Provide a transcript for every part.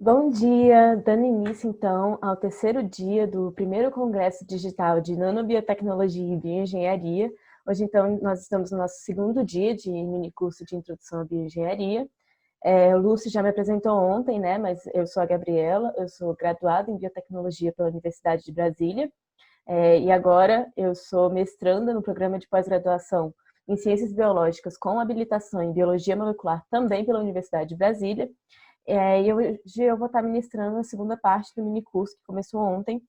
Bom dia, dando início então ao terceiro dia do primeiro Congresso Digital de Nanobiotecnologia e Bioengenharia. Hoje então nós estamos no nosso segundo dia de minicurso de Introdução à Bioengenharia. O Lúcio já me apresentou ontem, né? Mas eu sou a Gabriela, eu sou graduada em Biotecnologia pela Universidade de Brasília. E agora eu sou mestranda no programa de pós-graduação em Ciências Biológicas com habilitação em Biologia Molecular também pela Universidade de Brasília. E hoje eu vou estar ministrando a segunda parte do minicurso que começou ontem,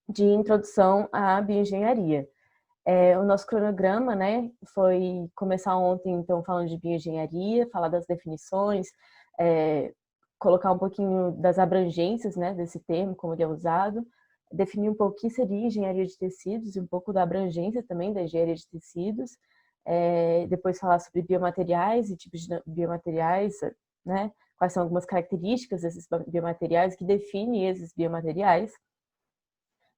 de Introdução à Bioengenharia. O nosso cronograma, né, foi começar ontem, então, falando de bioengenharia, falar das definições, colocar um pouquinho das abrangências, né, desse termo, como ele é usado, definir um pouco o que seria engenharia de tecidos e um pouco da abrangência também da engenharia de tecidos, depois falar sobre biomateriais e tipos de biomateriais, né, quais são algumas características desses biomateriais, que definem esses biomateriais.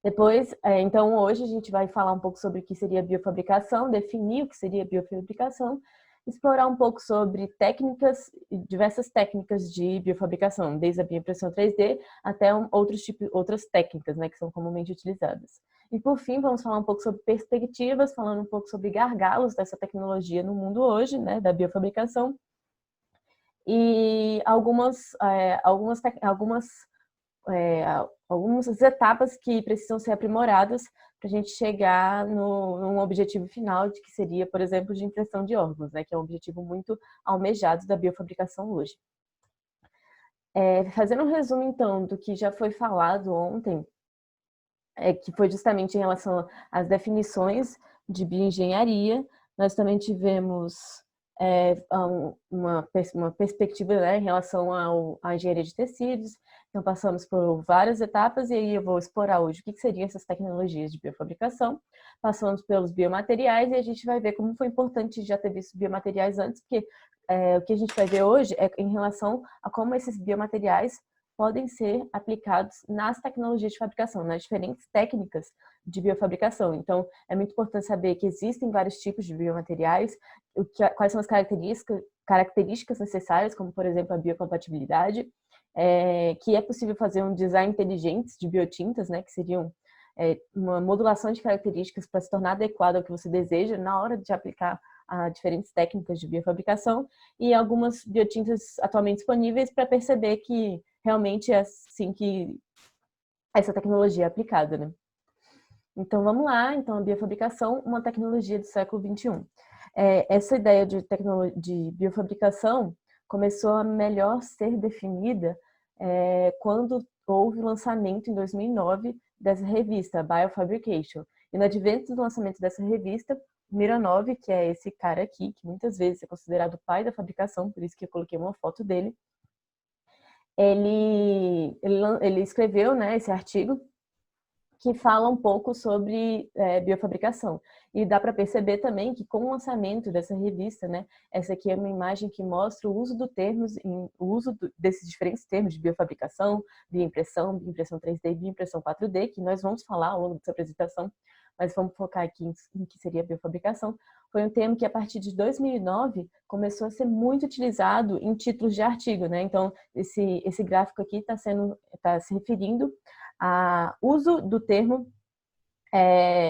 Depois, então, hoje a gente vai falar um pouco sobre o que seria biofabricação, definir o que seria biofabricação, explorar um pouco sobre técnicas, diversas técnicas de biofabricação, desde a bioimpressão 3D até outras técnicas, né, que são comumente utilizadas. E, por fim, vamos falar um pouco sobre perspectivas, falando um pouco sobre gargalos dessa tecnologia no mundo hoje, né, da biofabricação, e algumas etapas que precisam ser aprimoradas para a gente chegar num objetivo final, de que seria, por exemplo, de impressão de órgãos, né, que é um objetivo muito almejado da biofabricação hoje. Fazendo um resumo, então, do que já foi falado ontem, que foi justamente em relação às definições de bioengenharia, nós também tivemos uma perspectiva, né, em relação à engenharia de tecidos. Então, passamos por várias etapas, e aí eu vou explorar hoje o que seriam essas tecnologias de biofabricação. Passamos pelos biomateriais, e a gente vai ver como foi importante já ter visto biomateriais antes, porque o que a gente vai ver hoje é em relação a como esses biomateriais podem ser aplicados nas tecnologias de fabricação, nas diferentes técnicas de biofabricação. Então, é muito importante saber que existem vários tipos de biomateriais, quais são as características necessárias, como, por exemplo, a biocompatibilidade, que é possível fazer um design inteligente de biotintas, né, que seriam uma modulação de características para se tornar adequado ao que você deseja na hora de aplicar a diferentes técnicas de biofabricação, e algumas biotintas atualmente disponíveis para perceber que realmente é assim que essa tecnologia é aplicada, né? Então, vamos lá. Então, a biofabricação, uma tecnologia do século XXI. Essa ideia de biofabricação começou a melhor ser definida quando houve o lançamento, em 2009, dessa revista, Biofabrication. E no advento do lançamento dessa revista, Mironov, que é esse cara aqui, que muitas vezes é considerado o pai da fabricação, por isso que eu coloquei uma foto dele, ele escreveu, né, esse artigo que fala um pouco sobre biofabricação. E dá para perceber também que com o lançamento dessa revista, né, essa aqui é uma imagem que mostra o uso desses diferentes termos de biofabricação, bioimpressão 3D e bioimpressão 4D, que nós vamos falar ao longo dessa apresentação, mas vamos focar aqui em que seria a biofabricação. Foi um termo que, a partir de 2009, começou a ser muito utilizado em títulos de artigo, né? Então, esse gráfico aqui está se referindo a uso do termo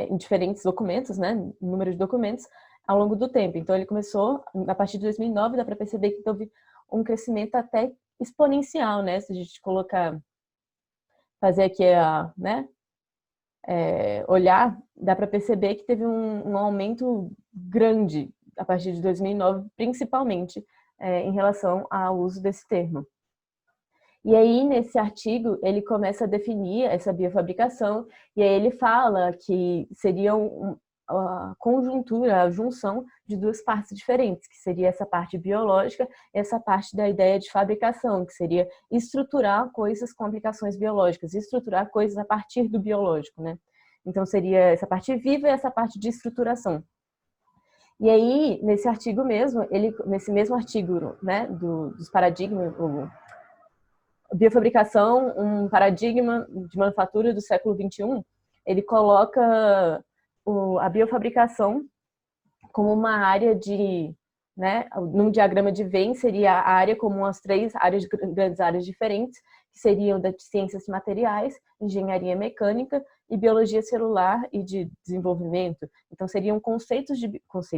em diferentes documentos, né, número de documentos, ao longo do tempo. Então, ele começou, a partir de 2009, dá para perceber que houve um crescimento até exponencial, né, se a gente fazer aqui né, olhar, dá para perceber que teve um aumento grande a partir de 2009, principalmente em relação ao uso desse termo. E aí, nesse artigo, ele começa a definir essa biofabricação, e aí ele fala que seria a conjuntura, a junção de duas partes diferentes, que seria essa parte biológica e essa parte da ideia de fabricação, que seria estruturar coisas com aplicações biológicas, estruturar coisas a partir do biológico, né? Então, seria essa parte viva e essa parte de estruturação. E aí, nesse artigo mesmo, nesse mesmo artigo, né, dos paradigmas, biofabricação, um paradigma de manufatura do século XXI, ele coloca a biofabricação como uma área de né, num diagrama de Venn seria a área como as três áreas, grandes áreas diferentes, que seriam das ciências materiais, engenharia mecânica e biologia celular e de desenvolvimento. Então, seriam conceitos,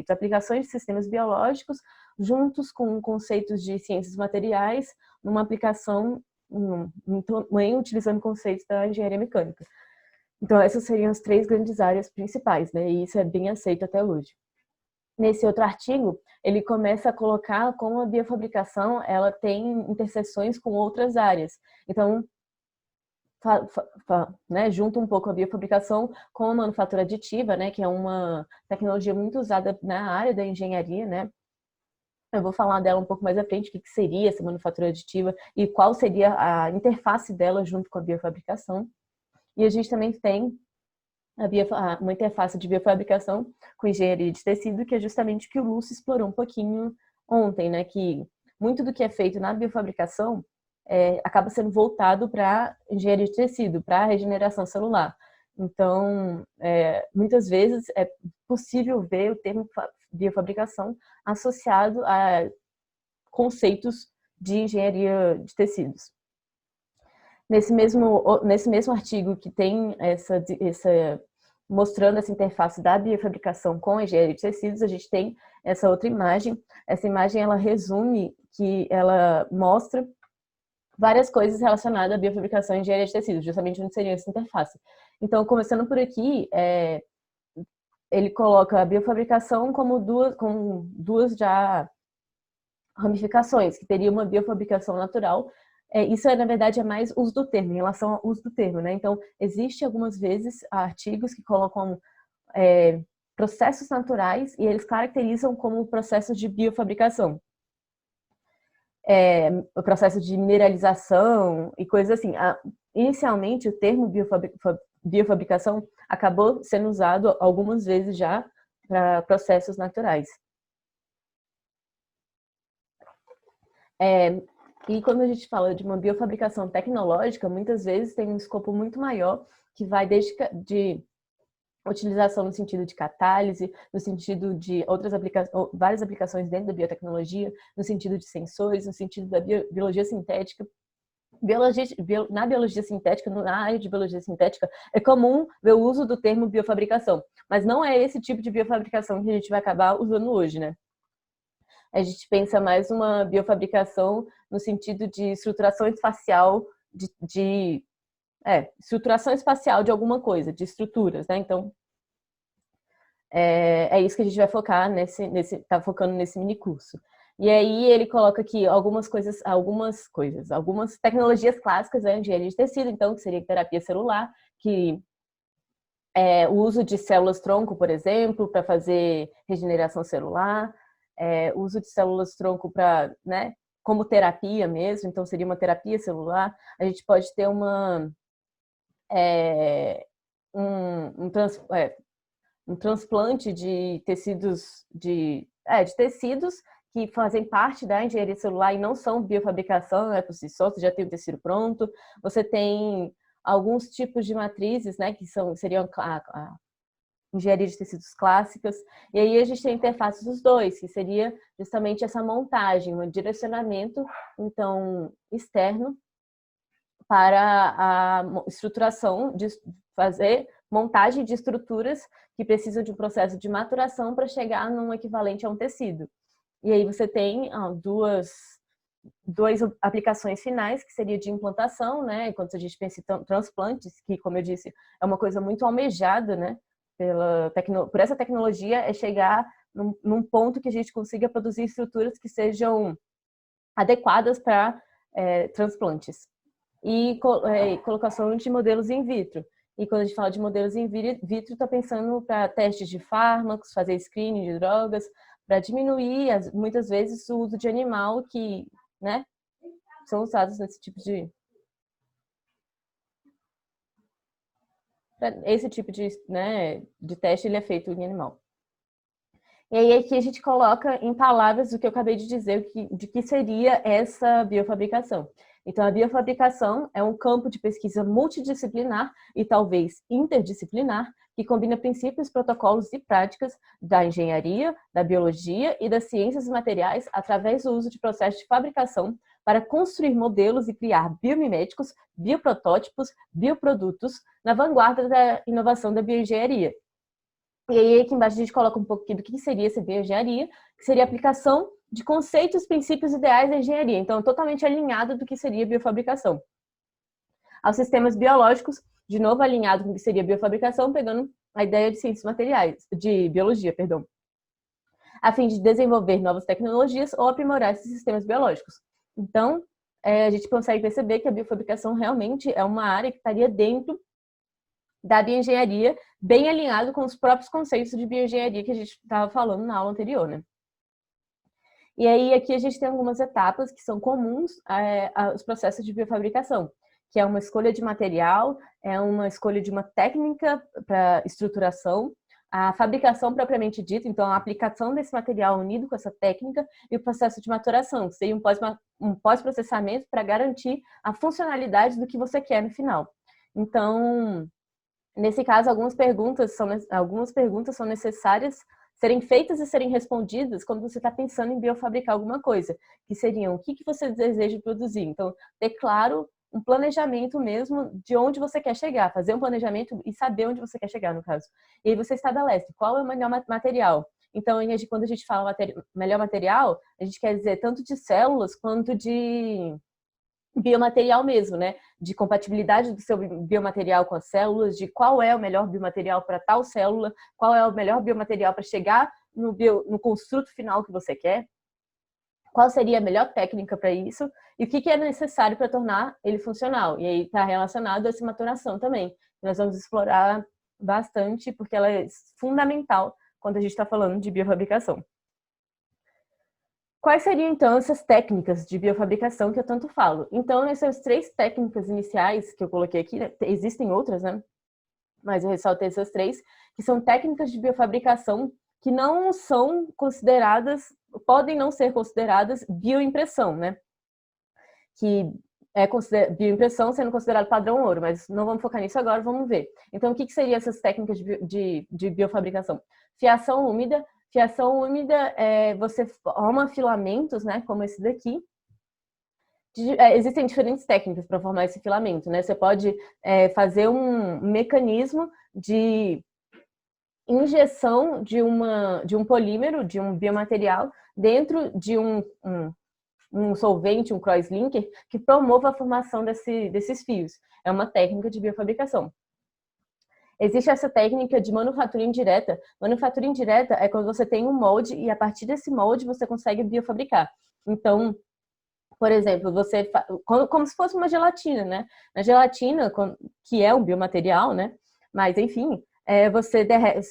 aplicações de sistemas biológicos, juntos com conceitos de ciências materiais, numa aplicação, também utilizando conceitos da engenharia mecânica. Então, essas seriam as três grandes áreas principais, né? E isso é bem aceito até hoje. Nesse outro artigo, ele começa a colocar como a biofabricação ela tem interseções com outras áreas. Então, né, junta um pouco a biofabricação com a manufatura aditiva, né, que é uma tecnologia muito usada na área da engenharia, né? Eu vou falar dela um pouco mais à frente, o que seria essa manufatura aditiva e qual seria a interface dela junto com a biofabricação. E a gente também tem uma interface de biofabricação com engenharia de tecido, que é justamente o que o Lúcio explorou um pouquinho ontem, né? Que muito do que é feito na biofabricação acaba sendo voltado para engenharia de tecido, para a regeneração celular. Então, muitas vezes é possível ver o termo biofabricação associado a conceitos de engenharia de tecidos. Nesse mesmo artigo que tem essa mostrando essa interface da biofabricação com a engenharia de tecidos, a gente tem essa outra imagem. Essa imagem, ela resume que ela mostra várias coisas relacionadas à biofabricação e engenharia de tecidos, justamente onde seria essa interface. Então, começando por aqui, ele coloca a biofabricação como duas já ramificações, que teria uma biofabricação natural. Isso, na verdade, é mais uso do termo, em relação ao uso do termo, né? Então, existe algumas vezes artigos que colocam processos naturais e eles caracterizam como processos de biofabricação. O processo de mineralização e coisas assim. Inicialmente, o termo biofabricação acabou sendo usado algumas vezes já para processos naturais. E quando a gente fala de uma biofabricação tecnológica, muitas vezes tem um escopo muito maior, que vai desde de utilização no sentido de catálise, no sentido de várias aplicações dentro da biotecnologia, no sentido de sensores, no sentido da biologia sintética. Na biologia sintética, na área de biologia sintética, é comum ver o uso do termo biofabricação, mas não é esse tipo de biofabricação que a gente vai acabar usando hoje, né? A gente pensa mais uma biofabricação no sentido de estruturação espacial estruturação espacial de alguma coisa, de estruturas, né? Então, é isso que a gente vai focar tá focando nesse mini curso. E aí ele coloca aqui algumas tecnologias clássicas, né, de engenharia de tecido, então, que seria terapia celular, que o uso de células-tronco, por exemplo, para fazer regeneração celular, o uso de células-tronco para, né, como terapia mesmo, então seria uma terapia celular. A gente pode ter um transplante de tecidos de tecidos que fazem parte da engenharia celular e não são biofabricação, por si só, você já tem o tecido pronto. Você tem alguns tipos de matrizes, né, que seriam a engenharia de tecidos clássicas, e aí a gente tem a interface dos dois, que seria justamente essa montagem, um direcionamento, então, externo para a estruturação, de fazer montagem de estruturas que precisam de um processo de maturação para chegar num equivalente a um tecido. E aí você tem duas aplicações finais, que seria de implantação, né? Quando a gente pensa em transplantes, que, como eu disse, é uma coisa muito almejada, né? Por essa tecnologia, é chegar num ponto que a gente consiga produzir estruturas que sejam adequadas para transplantes. E colocação de modelos in vitro. E quando a gente fala de modelos in vitro, está pensando para testes de fármacos, fazer screening de drogas, para diminuir, muitas vezes, o uso de animal que, né, são usados nesse tipo de... Esse tipo de, né, de teste ele é feito em animal. E aí aqui a gente coloca em palavras o que eu acabei de dizer, de que seria essa biofabricação. Então, a biofabricação é um campo de pesquisa multidisciplinar e talvez interdisciplinar que combina princípios, protocolos e práticas da engenharia, da biologia e das ciências e materiais através do uso de processos de fabricação para construir modelos e criar biomiméticos, bioprotótipos, bioprodutos na vanguarda da inovação da bioengenharia. E aí, aqui embaixo, a gente coloca um pouquinho do que seria essa bioengenharia, que seria a aplicação de conceitos, princípios ideais da engenharia. Então, totalmente alinhado do que seria biofabricação. Aos sistemas biológicos, de novo alinhado com o que seria biofabricação, pegando a ideia de ciências materiais, de biologia, perdão, a fim de desenvolver novas tecnologias ou aprimorar esses sistemas biológicos. Então, a gente consegue perceber que a biofabricação realmente é uma área que estaria dentro da bioengenharia, bem alinhado com os próprios conceitos de bioengenharia que a gente estava falando na aula anterior, né? E aí, aqui a gente tem algumas etapas que são comuns aos processos de biofabricação, que é uma escolha de material, é uma escolha de uma técnica para estruturação, a fabricação propriamente dita, então a aplicação desse material unido com essa técnica e o processo de maturação, que seria um pós-processamento para garantir a funcionalidade do que você quer no final. Então, nesse caso, algumas perguntas são necessárias serem feitas e serem respondidas quando você está pensando em biofabricar alguma coisa, que seriam o que você deseja produzir. Então, ter claro um planejamento mesmo de onde você quer chegar, fazer um planejamento e saber onde você quer chegar, no caso. E aí você estabelece qual é o melhor material. Então, quando a gente fala melhor material, a gente quer dizer tanto de células quanto de biomaterial mesmo, né? De compatibilidade do seu biomaterial com as células, de qual é o melhor biomaterial para tal célula, qual é o melhor biomaterial para chegar no construto final que você quer, qual seria a melhor técnica para isso e o que é necessário para tornar ele funcional. E aí está relacionado a essa maturação também. Nós vamos explorar bastante porque ela é fundamental quando a gente está falando de biofabricação. Quais seriam, então, essas técnicas de biofabricação que eu tanto falo? Então, essas 3 técnicas iniciais que eu coloquei aqui, né? Existem outras, né? Mas eu ressaltei essas 3, que são técnicas de biofabricação que não são consideradas, podem não ser consideradas bioimpressão, né? Que é bioimpressão sendo considerado padrão ouro, mas não vamos focar nisso agora, vamos ver. Então, o que seriam essas técnicas de biofabricação? Fiação úmida. Fiação úmida você forma filamentos, né, como esse daqui. Existem diferentes técnicas para formar esse filamento, né? Você pode fazer um mecanismo de injeção de um polímero, de um biomaterial, dentro de um solvente, um crosslinker, que promova a formação desses fios. É uma técnica de biofabricação. Existe essa técnica de manufatura indireta. Manufatura indireta é quando você tem um molde e a partir desse molde você consegue biofabricar. Então, por exemplo, como se fosse uma gelatina, né? Na gelatina, que é um biomaterial, né? Mas, enfim, você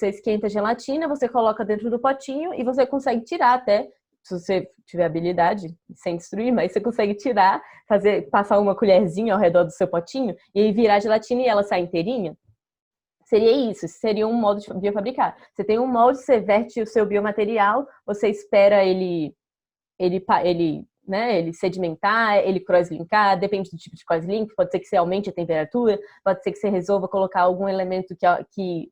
esquenta a gelatina, você coloca dentro do potinho e você consegue tirar até, se você tiver habilidade, sem destruir, mas você consegue tirar, passar uma colherzinha ao redor do seu potinho e aí virar a gelatina e ela sai inteirinha. Seria isso, seria um modo de biofabricar. Você tem um molde, você verte o seu biomaterial, você espera ele sedimentar, ele crosslinkar, depende do tipo de crosslink, pode ser que você aumente a temperatura, pode ser que você resolva colocar algum elemento que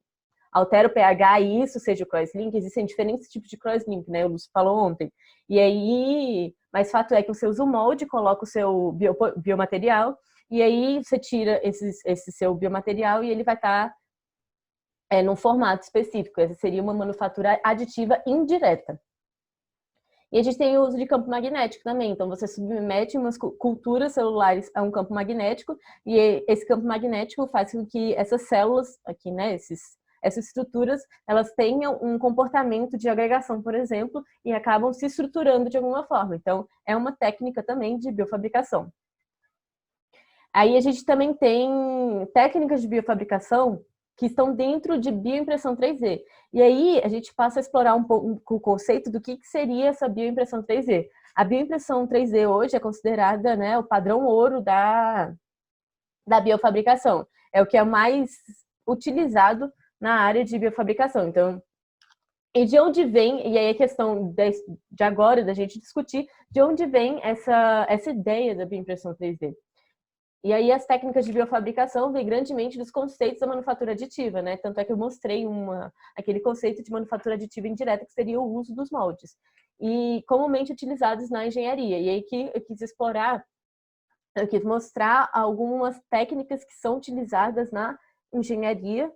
altera o pH e isso seja o crosslink. Existem diferentes tipos de crosslink, né? O Lúcio falou ontem. E aí, mas fato é que você usa o molde, coloca o seu biomaterial e aí você tira esse seu biomaterial e ele vai estar num formato específico. Essa seria uma manufatura aditiva indireta. E a gente tem o uso de campo magnético também. Então, você submete umas culturas celulares a um campo magnético e esse campo magnético faz com que essas células aqui, né, essas estruturas, elas tenham um comportamento de agregação, por exemplo, e acabam se estruturando de alguma forma. Então, é uma técnica também de biofabricação. Aí a gente também tem técnicas de biofabricação que estão dentro de bioimpressão 3D. E aí a gente passa a explorar um pouco o conceito do que seria essa bioimpressão 3D. A bioimpressão 3D hoje é considerada, né, o padrão ouro da biofabricação. É o que é mais utilizado na área de biofabricação. Então, e de onde vem, e aí a questão de agora, da gente discutir, de onde vem essa ideia da bioimpressão 3D. E aí as técnicas de biofabricação vêm grandemente dos conceitos da manufatura aditiva, né? Tanto é que eu mostrei aquele conceito de manufatura aditiva indireta, que seria o uso dos moldes, e comumente utilizados na engenharia. E aí que eu quis explorar, eu quis mostrar algumas técnicas que são utilizadas na engenharia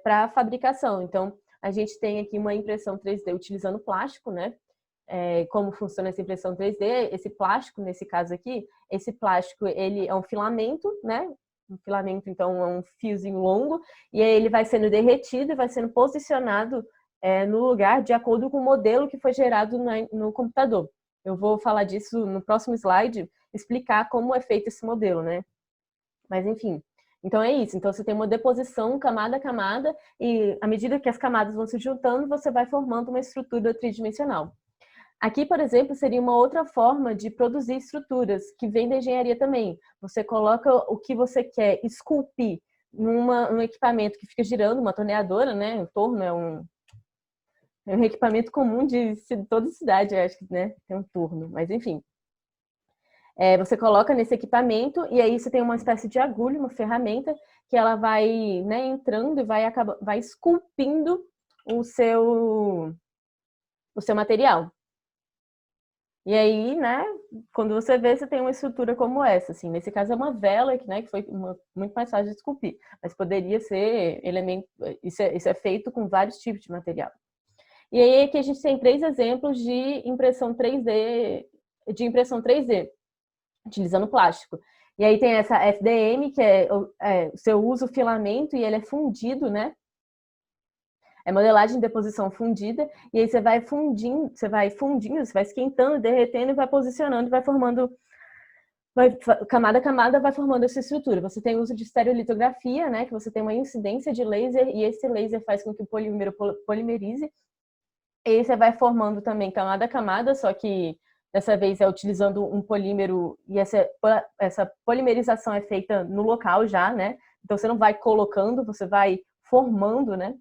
para fabricação. Então, a gente tem aqui uma impressão 3D utilizando plástico, né? Como funciona essa impressão 3D? Esse plástico, nesse caso aqui, esse plástico, ele é um filamento, né? Um filamento, então, é um fiozinho longo, e aí ele vai sendo derretido e vai sendo posicionado no lugar de acordo com o modelo que foi gerado no computador. Eu vou falar disso no próximo slide, explicar como é feito esse modelo, né? Mas, enfim. Então, é isso. Então, você tem uma deposição camada a camada, e à medida que as camadas vão se juntando, você vai formando uma estrutura tridimensional. Aqui, por exemplo, seria uma outra forma de produzir estruturas, que vem da engenharia também. Você coloca o que você quer esculpir num equipamento que fica girando, uma torneadora, né? O torno é um equipamento comum de toda cidade, eu acho que, né? Tem um torno, mas enfim. Você coloca nesse equipamento e aí você tem uma espécie de agulha, uma ferramenta, que ela vai, né, entrando e vai esculpindo o seu material. E aí, né, quando você vê, você tem uma estrutura como essa, assim. Nesse caso é uma vela, né, que foi muito mais fácil de esculpir, mas poderia ser elemento. Isso é feito com vários tipos de material. E aí aqui a gente tem 3 exemplos de impressão 3D, utilizando plástico. E aí tem essa FDM, que você usa o filamento e ele é fundido, né? É modelagem de deposição fundida, e aí você vai fundindo, você vai esquentando, derretendo e vai posicionando, vai formando, camada a camada, vai formando essa estrutura. Você tem o uso de estereolitografia, né, que você tem uma incidência de laser, e esse laser faz com que o polímero polimerize, e aí você vai formando também camada a camada, só que dessa vez é utilizando um polímero, e essa polimerização é feita no local já, né, então você não vai colocando, você vai formando, né,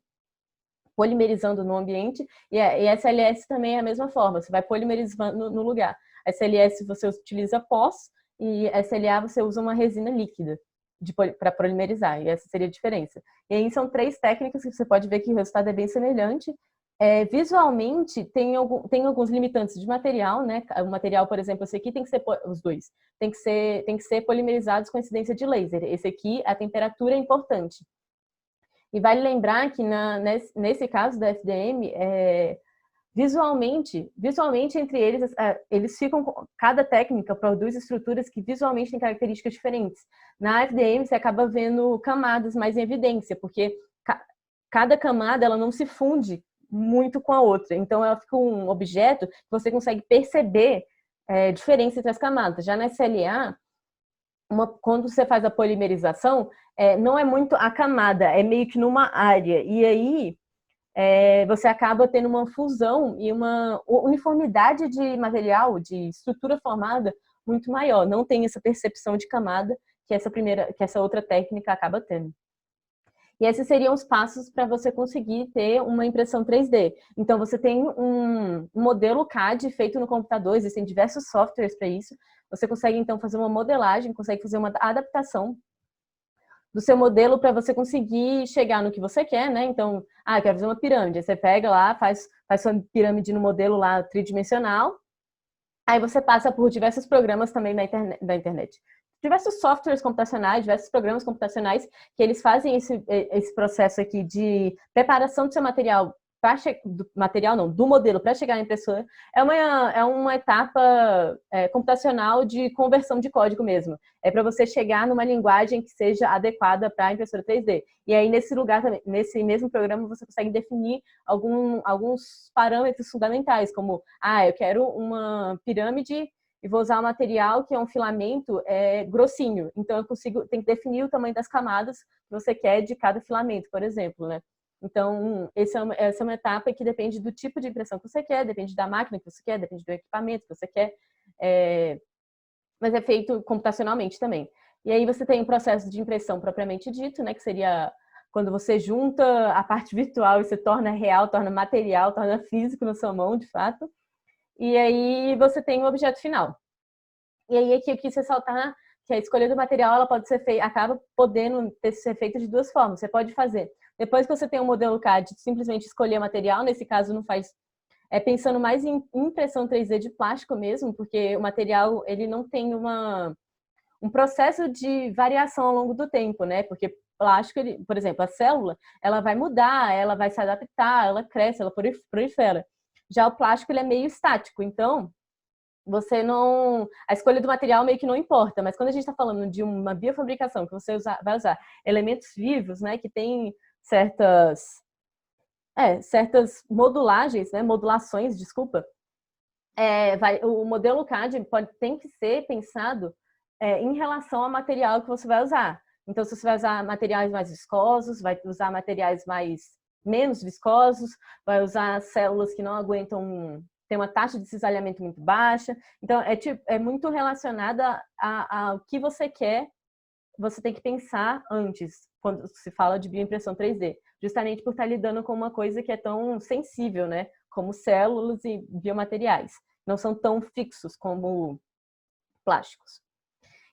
polimerizando no ambiente, e a SLS também é a mesma forma, você vai polimerizando no lugar. A SLS você utiliza pós, e SLA você usa uma resina líquida para polimerizar, e essa seria a diferença. E aí são 3 técnicas que você pode ver que o resultado é bem semelhante. Visualmente, tem alguns limitantes de material, né? O material, por exemplo, esse aqui tem que ser, os dois, tem que ser polimerizados com incidência de laser. Esse aqui, a temperatura é importante. E vale lembrar que nesse caso da FDM, visualmente entre eles ficam, cada técnica produz estruturas que visualmente têm características diferentes. Na FDM você acaba vendo camadas mais em evidência, porque cada camada ela não se funde muito com a outra, então ela fica um objeto que você consegue perceber diferença entre as camadas. Já na SLA, quando você faz a polimerização, não é muito a camada, é meio que numa área. E aí você acaba tendo uma fusão e uma uniformidade de material, de estrutura formada muito maior. Não tem essa percepção de camada que essa outra técnica acaba tendo. E esses seriam os passos para você conseguir ter uma impressão 3D. Então, você tem um modelo CAD feito no computador, existem diversos softwares para isso. Você consegue, então, fazer uma modelagem, consegue fazer uma adaptação do seu modelo para você conseguir chegar no que você quer, né? Então, quero fazer uma pirâmide. Aí você pega lá, faz sua pirâmide no modelo lá tridimensional. Aí você passa por diversos programas também da internet. Diversos softwares computacionais, diversos programas computacionais que eles fazem esse processo aqui de preparação do seu material, do modelo para chegar na impressora. É uma etapa computacional de conversão de código mesmo. É para você chegar numa linguagem que seja adequada para a impressora 3D. E aí, nesse lugar, nesse mesmo programa, você consegue definir alguns parâmetros fundamentais, como, eu quero uma pirâmide e vou usar um material que é um filamento grossinho. Então, tem que definir o tamanho das camadas que você quer de cada filamento, por exemplo, né? Então, essa é uma etapa que depende do tipo de impressão que você quer, depende da máquina que você quer, depende do equipamento que você quer, mas é feito computacionalmente também. E aí você tem o processo de impressão propriamente dito, né, que seria quando você junta a parte virtual e você torna real, torna material, torna físico na sua mão, de fato. E aí você tem o objeto final. E aí aqui eu quis ressaltar que a escolha do material ela pode ser feita, acaba podendo ser feita de duas formas. Você pode fazer, depois que você tem um modelo CAD, simplesmente escolher material, nesse caso não faz, pensando mais em impressão 3D de plástico mesmo, porque o material ele não tem um processo de variação ao longo do tempo, né? Porque plástico, ele, por exemplo, a célula, ela vai mudar, ela vai se adaptar, ela cresce, ela prolifera. Já o plástico, ele é meio estático, então você não... A escolha do material meio que não importa, mas quando a gente está falando de uma biofabricação, que você vai usar elementos vivos, né, que tem certas modulagens, né, modulações, desculpa, o modelo CAD tem que ser pensado em relação ao material que você vai usar. Então, se você vai usar materiais mais viscosos, vai usar materiais menos viscosos, vai usar células que não aguentam, tem uma taxa de cisalhamento muito baixa. Então, é muito relacionada ao que você quer, você tem que pensar antes, quando se fala de bioimpressão 3D, justamente por estar lidando com uma coisa que é tão sensível, né? Como células e biomateriais. Não são tão fixos como plásticos.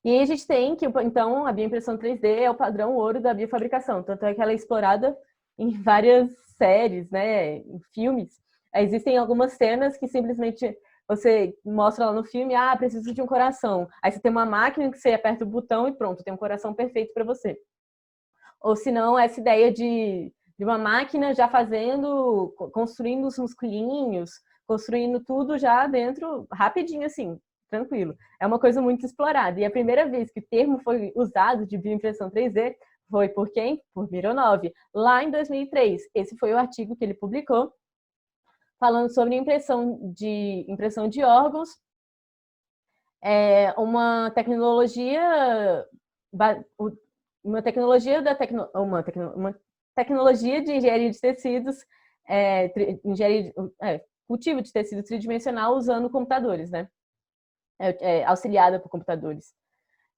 E aí a gente tem que, então, a bioimpressão 3D é o padrão ouro da biofabricação, tanto é que ela é explorada em várias séries, né, em filmes. Existem algumas cenas que simplesmente você mostra lá no filme, preciso de um coração. Aí você tem uma máquina que você aperta o botão e pronto, tem um coração perfeito para você. Ou se não, essa ideia de uma máquina já construindo os musculinhos, construindo tudo já dentro, rapidinho assim, tranquilo. É uma coisa muito explorada. E a primeira vez que o termo foi usado de bioimpressão 3D foi por quem? Por Mironov, lá em 2003. Esse foi o artigo que ele publicou, falando sobre impressão de órgãos, uma tecnologia de engenharia de tecidos, cultivo de tecido tridimensional usando computadores, né? Auxiliada por computadores.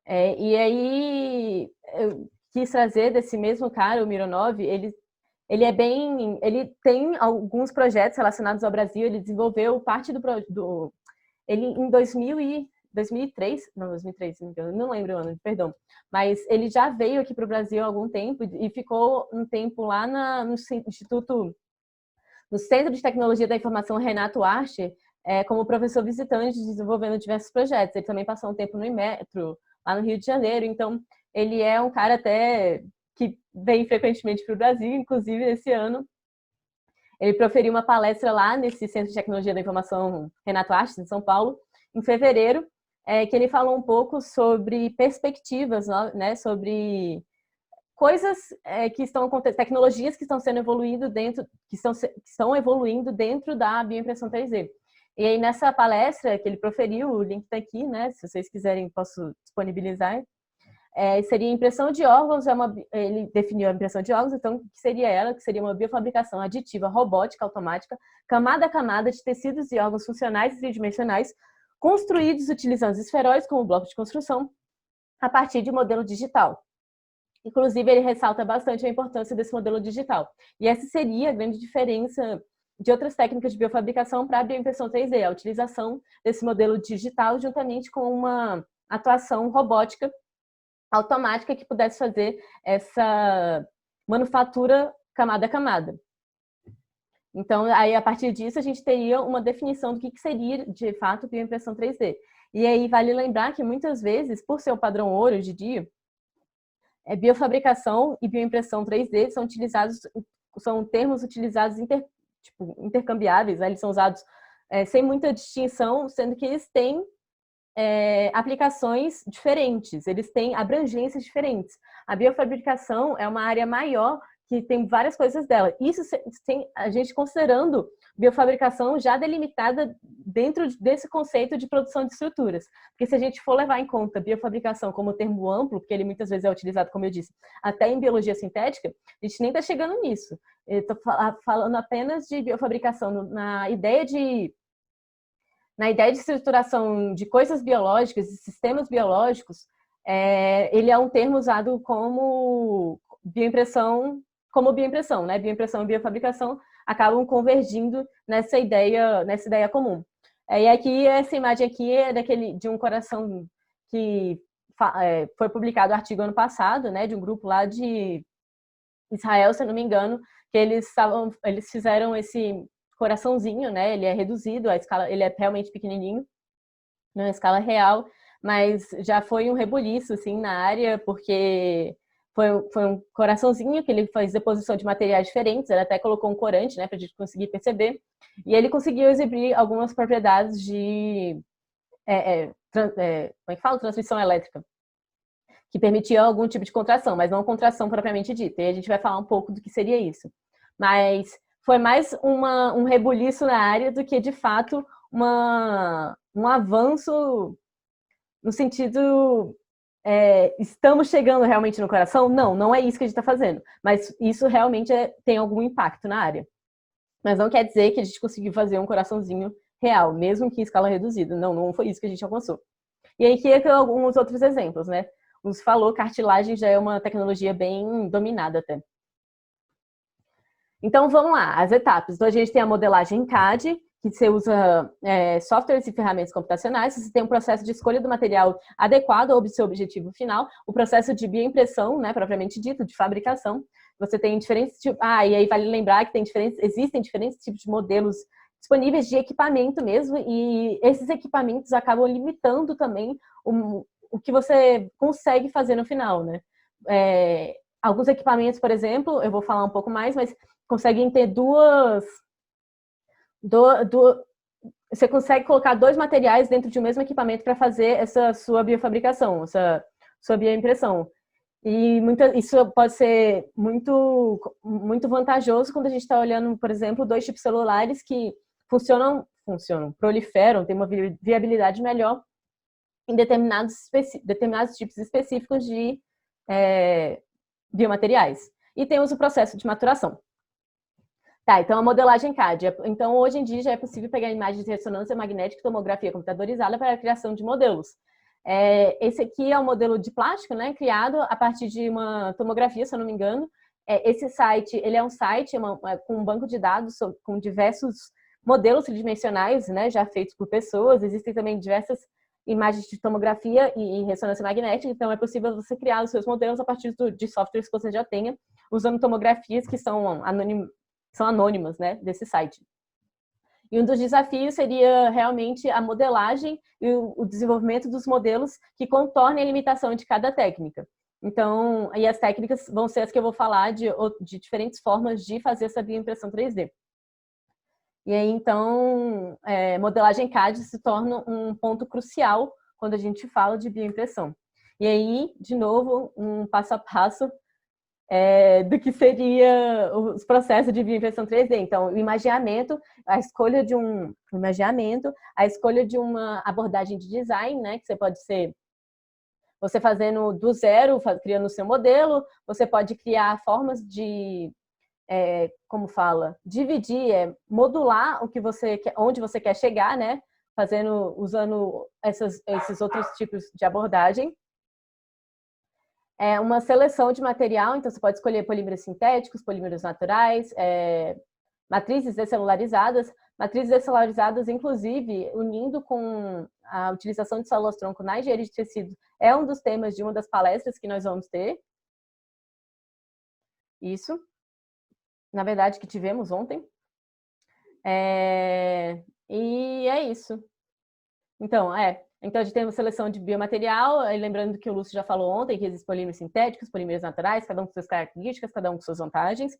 E aí eu quis trazer desse mesmo cara, o Mironov, ele tem alguns projetos relacionados ao Brasil, ele desenvolveu parte ele em 2003, não lembro o ano, perdão, mas ele já veio aqui para o Brasil há algum tempo e ficou um tempo lá no Centro de Tecnologia da Informação Renato Archer, como professor visitante, desenvolvendo diversos projetos. Ele também passou um tempo no Inmetro, lá no Rio de Janeiro, então ele é um cara até que vem frequentemente para o Brasil, inclusive esse ano. Ele proferiu uma palestra lá nesse Centro de Tecnologia da Informação Renato Archer, em São Paulo, em fevereiro, que ele falou um pouco sobre perspectivas, né, sobre coisas que estão acontecendo, tecnologias que estão sendo que estão evoluindo dentro da bioimpressão 3D. E aí nessa palestra que ele proferiu, o link está aqui, né? Se vocês quiserem, posso disponibilizar. Seria impressão de órgãos, ele definiu a impressão de órgãos, então, que seria ela? Que seria uma biofabricação aditiva, robótica, automática, camada a camada de tecidos e órgãos funcionais e tridimensionais, construídos utilizando esferóides como bloco de construção, a partir de modelo digital. Inclusive, ele ressalta bastante a importância desse modelo digital. E essa seria a grande diferença de outras técnicas de biofabricação para a bioimpressão 3D, a utilização desse modelo digital juntamente com uma atuação robótica automática que pudesse fazer essa manufatura camada a camada. Então, aí, a partir disso, a gente teria uma definição do que seria, de fato, bioimpressão 3D. E aí, vale lembrar que, muitas vezes, por ser o padrão ouro hoje em dia, biofabricação e bioimpressão 3D são termos utilizados intercambiáveis, né? Eles são usados sem muita distinção, sendo que eles têm aplicações diferentes, eles têm abrangências diferentes. A biofabricação é uma área maior que tem várias coisas dela. Isso tem a gente considerando biofabricação já delimitada dentro desse conceito de produção de estruturas. Porque se a gente for levar em conta biofabricação como termo amplo, porque ele muitas vezes é utilizado, como eu disse, até em biologia sintética, a gente nem está chegando nisso. Eu estou falando apenas de biofabricação na ideia de estruturação de coisas biológicas e sistemas biológicos. Ele é um termo usado como bioimpressão, né? Bioimpressão e biofabricação acabam convergindo nessa ideia comum. E aqui, essa imagem aqui é de um coração que foi publicado um artigo ano passado, né, de um grupo lá de Israel, se eu não me engano, que eles fizeram esse coraçãozinho, né, ele é reduzido, a escala, ele é realmente pequenininho, na escala real, mas já foi um rebuliço, assim, na área, porque foi um coraçãozinho que ele faz deposição de materiais diferentes, ele até colocou um corante, né, pra gente conseguir perceber, e ele conseguiu exibir algumas propriedades de, como é que fala? Transmissão elétrica, que permitia algum tipo de contração, mas não contração propriamente dita, e a gente vai falar um pouco do que seria isso. Mas foi mais um rebuliço na área do que, de fato, um avanço no sentido estamos chegando realmente no coração? Não, não é isso que a gente está fazendo. Mas isso realmente tem algum impacto na área. Mas não quer dizer que a gente conseguiu fazer um coraçãozinho real, mesmo que em escala reduzida. Não, não foi isso que a gente alcançou. E aí aqui alguns outros exemplos, né? Os falou, cartilagem já é uma tecnologia bem dominada até. Então vamos lá, as etapas. Então a gente tem a modelagem CAD, que você usa softwares e ferramentas computacionais, você tem um processo de escolha do material adequado ao seu objetivo final, o processo de bioimpressão, né, propriamente dito, de fabricação. Você tem diferentes tipos... e aí vale lembrar que existem diferentes tipos de modelos disponíveis de equipamento mesmo, e esses equipamentos acabam limitando também o que você consegue fazer no final, né? Alguns equipamentos, por exemplo, eu vou falar um pouco mais, mas conseguem ter você consegue colocar 2 materiais dentro de um mesmo equipamento para fazer essa sua biofabricação, essa sua bioimpressão. E isso pode ser muito, muito vantajoso quando a gente está olhando, por exemplo, 2 chips celulares que funcionam, proliferam, têm uma viabilidade melhor em determinados tipos específicos de biomateriais. E temos o processo de maturação. Tá, então a modelagem CAD. Então, hoje em dia já é possível pegar imagens de ressonância magnética e tomografia computadorizada para a criação de modelos. Esse aqui é um modelo de plástico, né, criado a partir de uma tomografia, se eu não me engano. Esse site, ele é um site com um banco de dados com diversos modelos tridimensionais, né, já feitos por pessoas. Existem também diversas imagens de tomografia e ressonância magnética, então é possível você criar os seus modelos a partir de softwares que você já tenha, usando tomografias que são anônimas, né, desse site. E um dos desafios seria realmente a modelagem e o desenvolvimento dos modelos que contornem a limitação de cada técnica. Então, aí as técnicas vão ser as que eu vou falar de diferentes formas de fazer essa bioimpressão 3D. E aí, então, modelagem CAD se torna um ponto crucial quando a gente fala de bioimpressão. E aí, de novo, um passo a passo do que seria os processos de bioimpressão 3D. Então, o imaginamento, a escolha de uma abordagem de design, né, que pode ser você fazendo do zero, criando o seu modelo, você pode criar formas de, dividir, modular o que você quer, onde você quer chegar, né, usando esses outros tipos de abordagem. Uma seleção de material, então você pode escolher polímeros sintéticos, polímeros naturais, matrizes descelularizadas, inclusive, unindo com a utilização de células-tronco na engenharia de tecido, é um dos temas de uma das palestras que nós vamos ter. Isso, na verdade, que tivemos ontem. E é isso. Então, a gente tem uma seleção de biomaterial, lembrando que o Lúcio já falou ontem, que existem polímeros sintéticos, polímeros naturais, cada um com suas características, cada um com suas vantagens.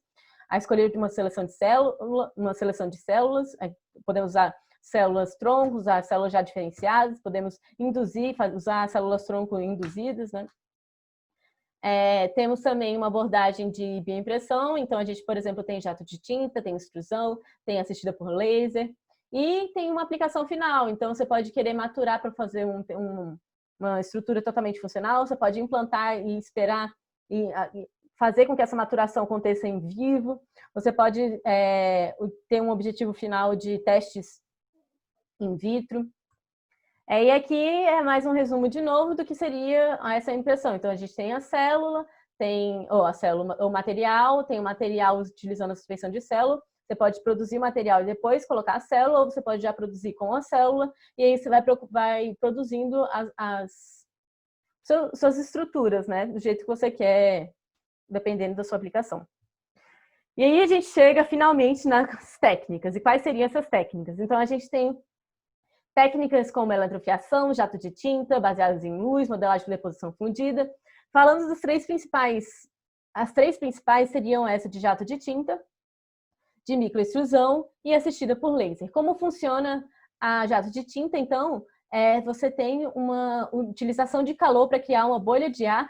A escolher de uma seleção de células, podemos usar células-tronco, usar células já diferenciadas, podemos usar células-tronco induzidas, né? Temos também uma abordagem de bioimpressão, então a gente, por exemplo, tem jato de tinta, tem extrusão, tem assistida por laser, e tem uma aplicação final, então você pode querer maturar para fazer uma estrutura totalmente funcional, você pode implantar e esperar e fazer com que essa maturação aconteça em vivo, você pode ter um objetivo final de testes in vitro. E aqui é mais um resumo de novo do que seria essa impressão. Então a gente tem a célula, o material, tem o material utilizando a suspensão de célula. Você pode produzir o material e depois colocar a célula, ou você pode já produzir com a célula, e aí você vai produzindo suas estruturas, né? Do jeito que você quer, dependendo da sua aplicação. E aí a gente chega finalmente nas técnicas. E quais seriam essas técnicas? Então a gente tem técnicas como eletrofiação, jato de tinta, baseadas em luz, modelagem de deposição fundida. Falando dos três principais, as três principais seriam essa de jato de tinta, de microextrusão e assistida por laser. Como funciona a jato de tinta, então? Você tem uma utilização de calor para criar uma bolha de ar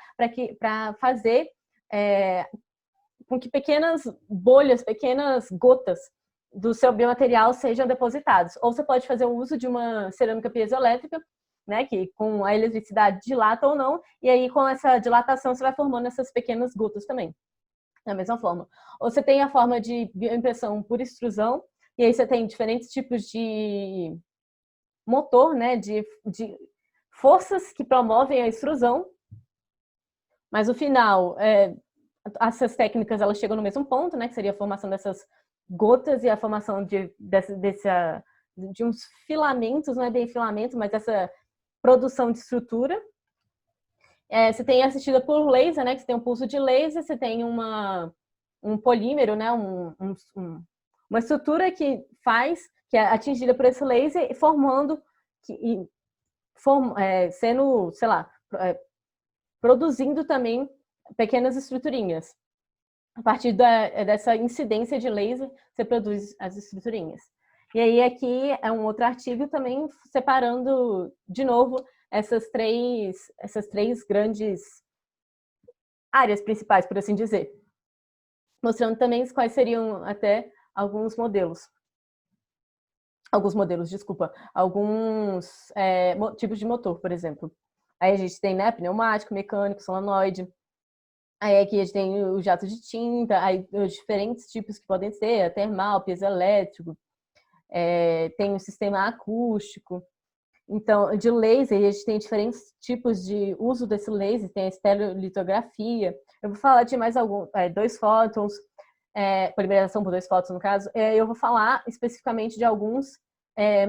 para fazer com que pequenas bolhas, pequenas gotas do seu biomaterial sejam depositados. Ou você pode fazer o uso de uma cerâmica piezoelétrica, né, que com a eletricidade dilata ou não, e aí com essa dilatação você vai formando essas pequenas gotas também, da mesma forma. Ou você tem a forma de bioimpressão por extrusão, e aí você tem diferentes tipos de motor, né, de forças que promovem a extrusão, mas no final, essas técnicas elas chegam no mesmo ponto, né, que seria a formação dessas gotas e a formação de uns filamentos, não é bem filamento, mas essa produção de estrutura. Você tem assistida por laser, né, que você tem um pulso de laser, você tem um polímero, né, uma estrutura que é atingida por esse laser, formando, sendo, sei lá, produzindo também pequenas estruturinhas. A partir dessa incidência de laser, você produz as estruturinhas. E aí aqui é um outro artigo também separando, de novo, essas três grandes áreas principais, por assim dizer. Mostrando também quais seriam até alguns tipos de motor, por exemplo. Aí a gente tem, né, pneumático, mecânico, solenoide. Aí aqui a gente tem o jato de tinta, aí os diferentes tipos que podem ser, termal, piezoelétrico, tem o sistema acústico. Então, de laser, a gente tem diferentes tipos de uso desse laser, tem a estereolitografia. Eu vou falar de mais dois fótons, polimerização por dois fótons, no caso. Eu vou falar especificamente de alguns,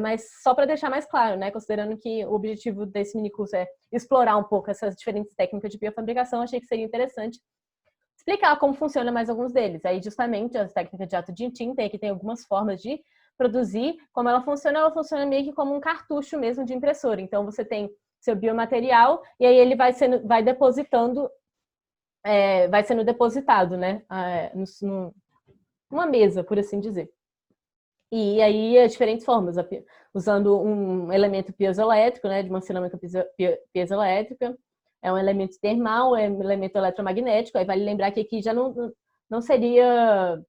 mas só para deixar mais claro, né? Considerando que o objetivo desse minicurso é explorar um pouco essas diferentes técnicas de biofabricação, achei que seria interessante explicar como funciona mais alguns deles. Aí, justamente, as técnicas de jato de tinta, que tem algumas formas de produzir. Como ela funciona meio que como um cartucho mesmo de impressora. Então, você tem seu biomaterial e aí ele vai sendo depositado, né? Numa mesa, por assim dizer. E aí, diferentes formas, usando um elemento piezoelétrico, né? De uma cerâmica piezoelétrica, é um elemento termal, é um elemento eletromagnético. Aí vale lembrar que aqui já não seria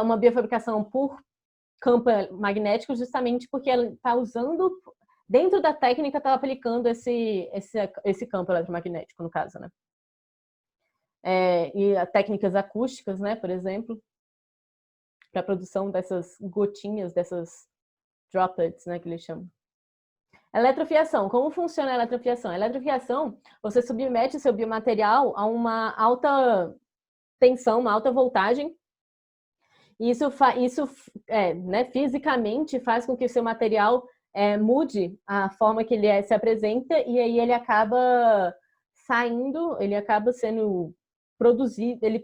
uma biofabricação por campo magnético, justamente porque ela está usando, dentro da técnica, está aplicando esse campo eletromagnético, no caso, né? E técnicas acústicas, né, por exemplo, para a produção dessas gotinhas, dessas droplets, né, que eles chamam. Eletrofiação. Como funciona a eletrofiação? A eletrofiação, você submete o seu biomaterial a uma alta tensão, uma alta voltagem. Isso né, fisicamente faz com que o seu material mude a forma que ele se apresenta e aí ele acaba ele acaba sendo produzido, ele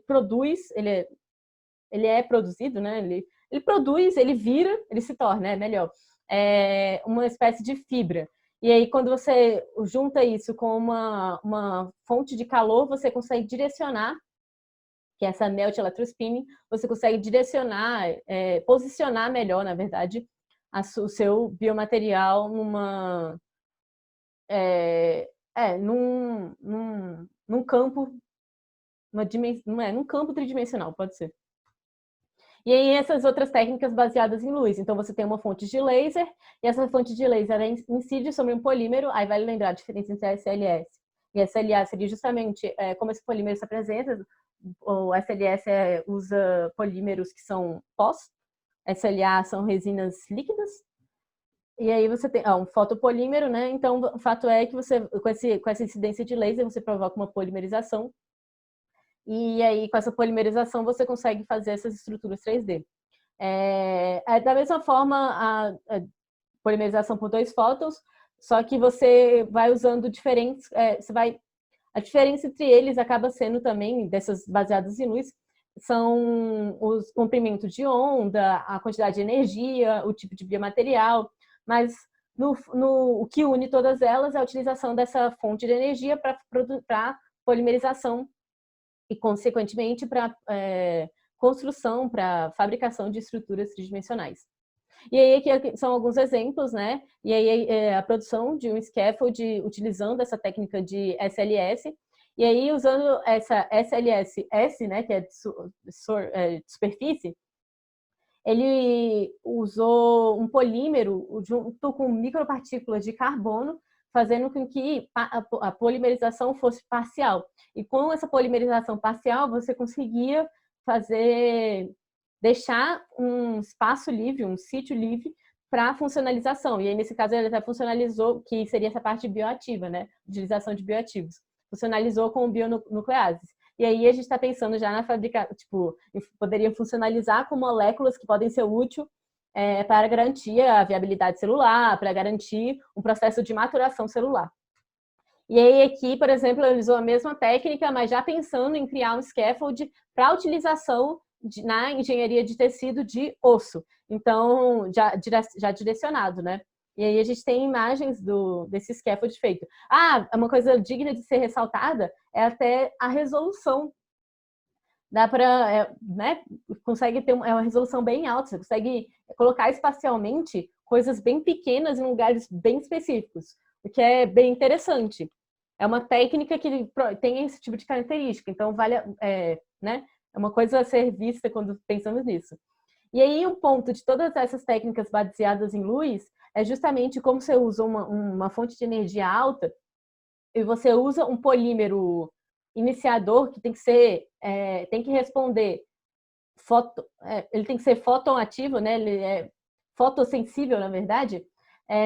é produzido, né? Ele produz, ele vira, ele se torna, melhor, uma espécie de fibra. E aí, quando você junta isso com uma fonte de calor, você consegue direcionar, que é essa melt electrospinning, você consegue direcionar, posicionar melhor, na verdade, o seu biomaterial num campo, num campo tridimensional, pode ser. E aí essas outras técnicas baseadas em luz. Então você tem uma fonte de laser, e essa fonte de laser incide sobre um polímero, aí vale lembrar a diferença entre a SLS. E a SLA seria justamente como esse polímero se apresenta. O SLS usa polímeros que são pós, SLA são resinas líquidas. E aí você tem um fotopolímero, né? Então o fato é que você, com essa incidência de laser, você provoca uma polimerização. E aí, com essa polimerização, você consegue fazer essas estruturas 3D. Da mesma forma, a polimerização por dois fótons, só que você vai usando diferentes, a diferença entre eles acaba sendo também, dessas baseadas em luz, são os comprimentos de onda, a quantidade de energia, o tipo de biomaterial, mas o que une todas elas é a utilização dessa fonte de energia para polimerização e, consequentemente, para construção, para fabricação de estruturas tridimensionais. E aí aqui são alguns exemplos, né? E aí a produção de um scaffold utilizando essa técnica de SLS, e aí usando essa SLS-S, né, que é de superfície, ele usou um polímero junto com micropartículas de carbono, fazendo com que a polimerização fosse parcial. E com essa polimerização parcial, você conseguia deixar um espaço livre, um sítio livre para funcionalização. E aí, nesse caso, ele até funcionalizou, que seria essa parte bioativa, né? Utilização de bioativos. Funcionalizou com bionucleases. E aí a gente está pensando já na fabricação, tipo, poderia funcionalizar com moléculas que podem ser úteis para garantir a viabilidade celular, para garantir um processo de maturação celular. E aí aqui, por exemplo, ele usou a mesma técnica, mas já pensando em criar um scaffold para utilização na engenharia de tecido de osso. Então, já direcionado, né? E aí a gente tem imagens desse scaffold feito. Uma coisa digna de ser ressaltada é até a resolução. Dá para, né? Consegue ter uma resolução bem alta, você consegue colocar espacialmente coisas bem pequenas em lugares bem específicos, o que é bem interessante. É uma técnica que tem esse tipo de característica, então né? É uma coisa a ser vista quando pensamos nisso. E aí o ponto de todas essas técnicas baseadas em luz é justamente como você usa uma fonte de energia alta e você usa um polímero iniciador que tem que responder ele tem que ser fotoativo, né? Ele é fotossensível, na verdade.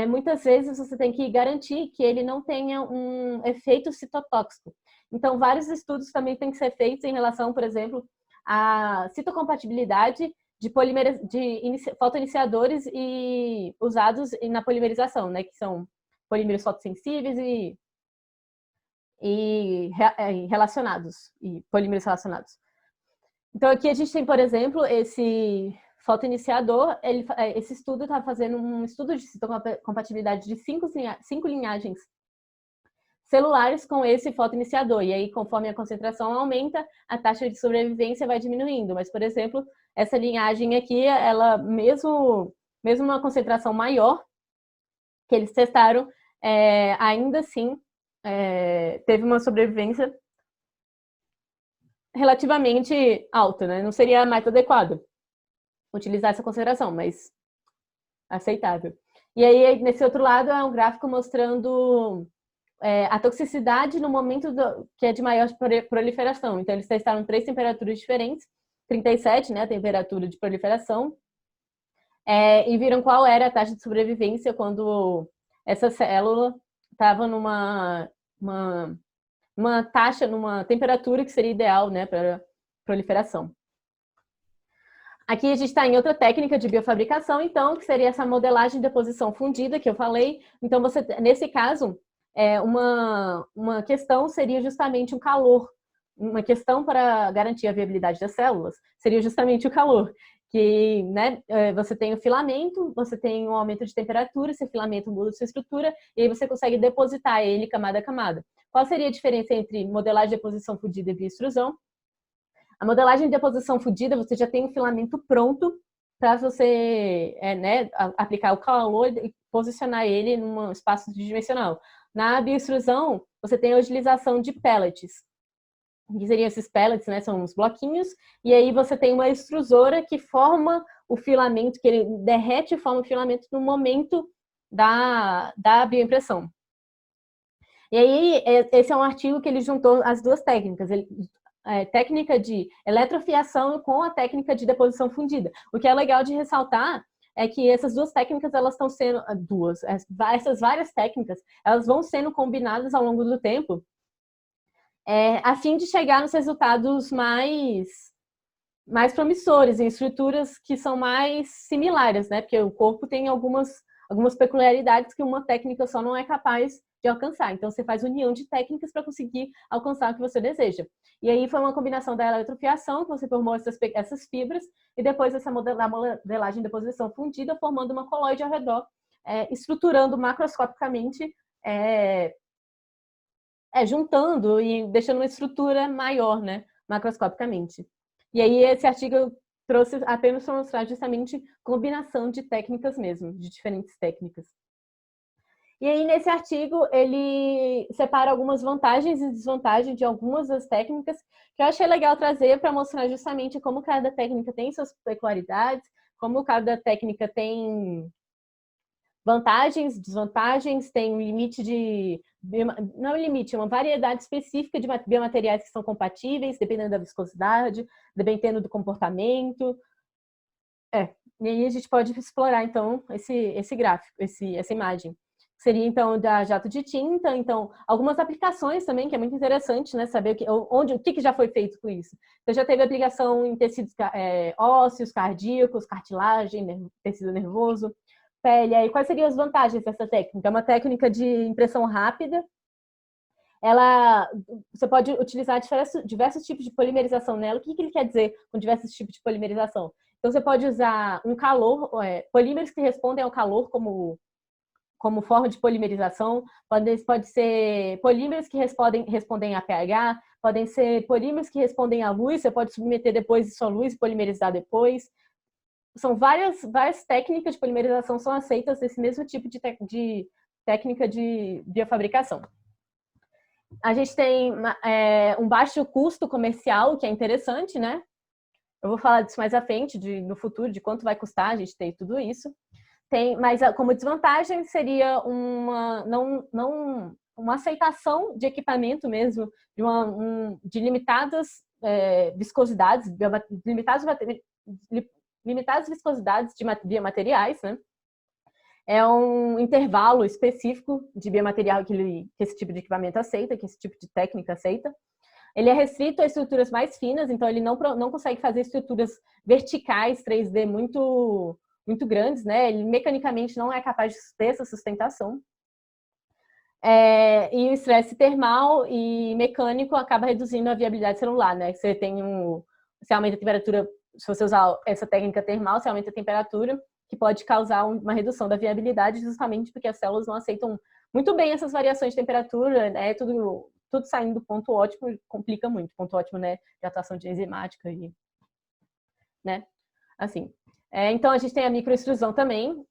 Muitas vezes você tem que garantir que ele não tenha um efeito citotóxico. Então, vários estudos também têm que ser feitos em relação, por exemplo, à citocompatibilidade de fotoiniciadores e usados na polimerização, né? Que são polímeros fotossensíveis e relacionados, e polímeros relacionados. Então, aqui a gente tem, por exemplo, esse fotoiniciador. Esse estudo está fazendo um estudo de citocompatibilidade de 5 linhagens celulares com esse fotoiniciador. E aí, conforme a concentração aumenta, a taxa de sobrevivência vai diminuindo. Mas, por exemplo, essa linhagem aqui, ela mesmo uma concentração maior que eles testaram, ainda assim teve uma sobrevivência relativamente alta, né? Não seria mais adequado utilizar essa consideração, mas aceitável. E aí, nesse outro lado, é um gráfico mostrando a toxicidade no momento que é de maior proliferação. Então, eles testaram 3 temperaturas diferentes, 37, né, a temperatura de proliferação, e viram qual era a taxa de sobrevivência quando essa célula estava numa temperatura que seria ideal, né, para proliferação. Aqui a gente está em outra técnica de biofabricação, então, que seria essa modelagem de deposição fundida que eu falei. Então, nesse caso, uma questão seria justamente o calor. Uma questão para garantir a viabilidade das células seria justamente o calor. Que, né, você tem o filamento, você tem um aumento de temperatura, esse filamento muda sua estrutura, e aí você consegue depositar ele camada a camada. Qual seria a diferença entre modelagem de deposição fundida e bioextrusão? A modelagem de deposição fundida, você já tem o filamento pronto para você aplicar o calor e posicionar ele num espaço tridimensional. Na bioextrusão, você tem a utilização de pellets, que seriam esses pellets, né, são uns bloquinhos, e aí você tem uma extrusora que forma o filamento, que ele derrete e forma o filamento no momento da bioimpressão. E aí, esse é um artigo que ele juntou as duas técnicas, técnica de eletrofiação com a técnica de deposição fundida. O que é legal de ressaltar é que essas duas técnicas, elas estão sendo, essas várias técnicas, elas vão sendo combinadas ao longo do tempo, a fim de chegar nos resultados mais promissores, em estruturas que são mais similares, né? Porque o corpo tem algumas algumas peculiaridades que uma técnica só não é capaz de alcançar. Então, você faz união de técnicas para conseguir alcançar o que você deseja. E aí foi uma combinação da eletrofiação, que você formou essas fibras, e depois essa modelagem de deposição fundida, formando uma colóide ao redor, estruturando macroscopicamente, juntando e deixando uma estrutura maior, né, macroscopicamente. E aí esse artigo trouxe apenas para mostrar justamente combinação de técnicas mesmo, de diferentes técnicas. E aí, nesse artigo, ele separa algumas vantagens e desvantagens de algumas das técnicas, que eu achei legal trazer para mostrar justamente como cada técnica tem suas peculiaridades, como cada técnica tem vantagens, desvantagens, tem um limite de... Não é um limite, é uma variedade específica de biomateriais que são compatíveis, dependendo da viscosidade, dependendo do comportamento. E aí a gente pode explorar, então, esse gráfico, essa imagem. Seria, então, da jato de tinta, então, algumas aplicações também, que é muito interessante, né, saber o que já foi feito com isso. Então, já teve aplicação em tecidos ósseos, cardíacos, cartilagem, tecido nervoso, pele. Aí, quais seriam as vantagens dessa técnica? É uma técnica de impressão rápida. Você pode utilizar diversos tipos de polimerização nela. O que ele quer dizer com diversos tipos de polimerização? Então, você pode usar um calor, polímeros que respondem ao calor como forma de polimerização, pode ser polímeros que respondem a pH, podem ser polímeros que respondem à luz, você pode submeter depois isso à luz e polimerizar depois. São várias técnicas de polimerização são aceitas desse mesmo tipo de técnica de biofabricação. A gente tem um baixo custo comercial, que é interessante, né? Eu vou falar disso mais à frente, no futuro, de quanto vai custar a gente ter tudo isso. Mas como desvantagem seria uma aceitação de equipamento mesmo, de limitadas viscosidades, limitadas viscosidades de biomateriais, né? É um intervalo específico de biomaterial que esse tipo de equipamento aceita, que esse tipo de técnica aceita. Ele é restrito a estruturas mais finas, então ele não consegue fazer estruturas verticais 3D muito grandes, né? Ele mecanicamente não é capaz de ter essa sustentação. E o estresse termal e mecânico acaba reduzindo a viabilidade celular, né? Você aumenta a temperatura, se você usar essa técnica termal, você aumenta a temperatura, que pode causar uma redução da viabilidade, justamente porque as células não aceitam muito bem essas variações de temperatura, né? Tudo saindo do ponto ótimo complica muito. Ponto ótimo, né? De atuação de enzimática e, né? Assim. Então, a gente tem a microextrusão também.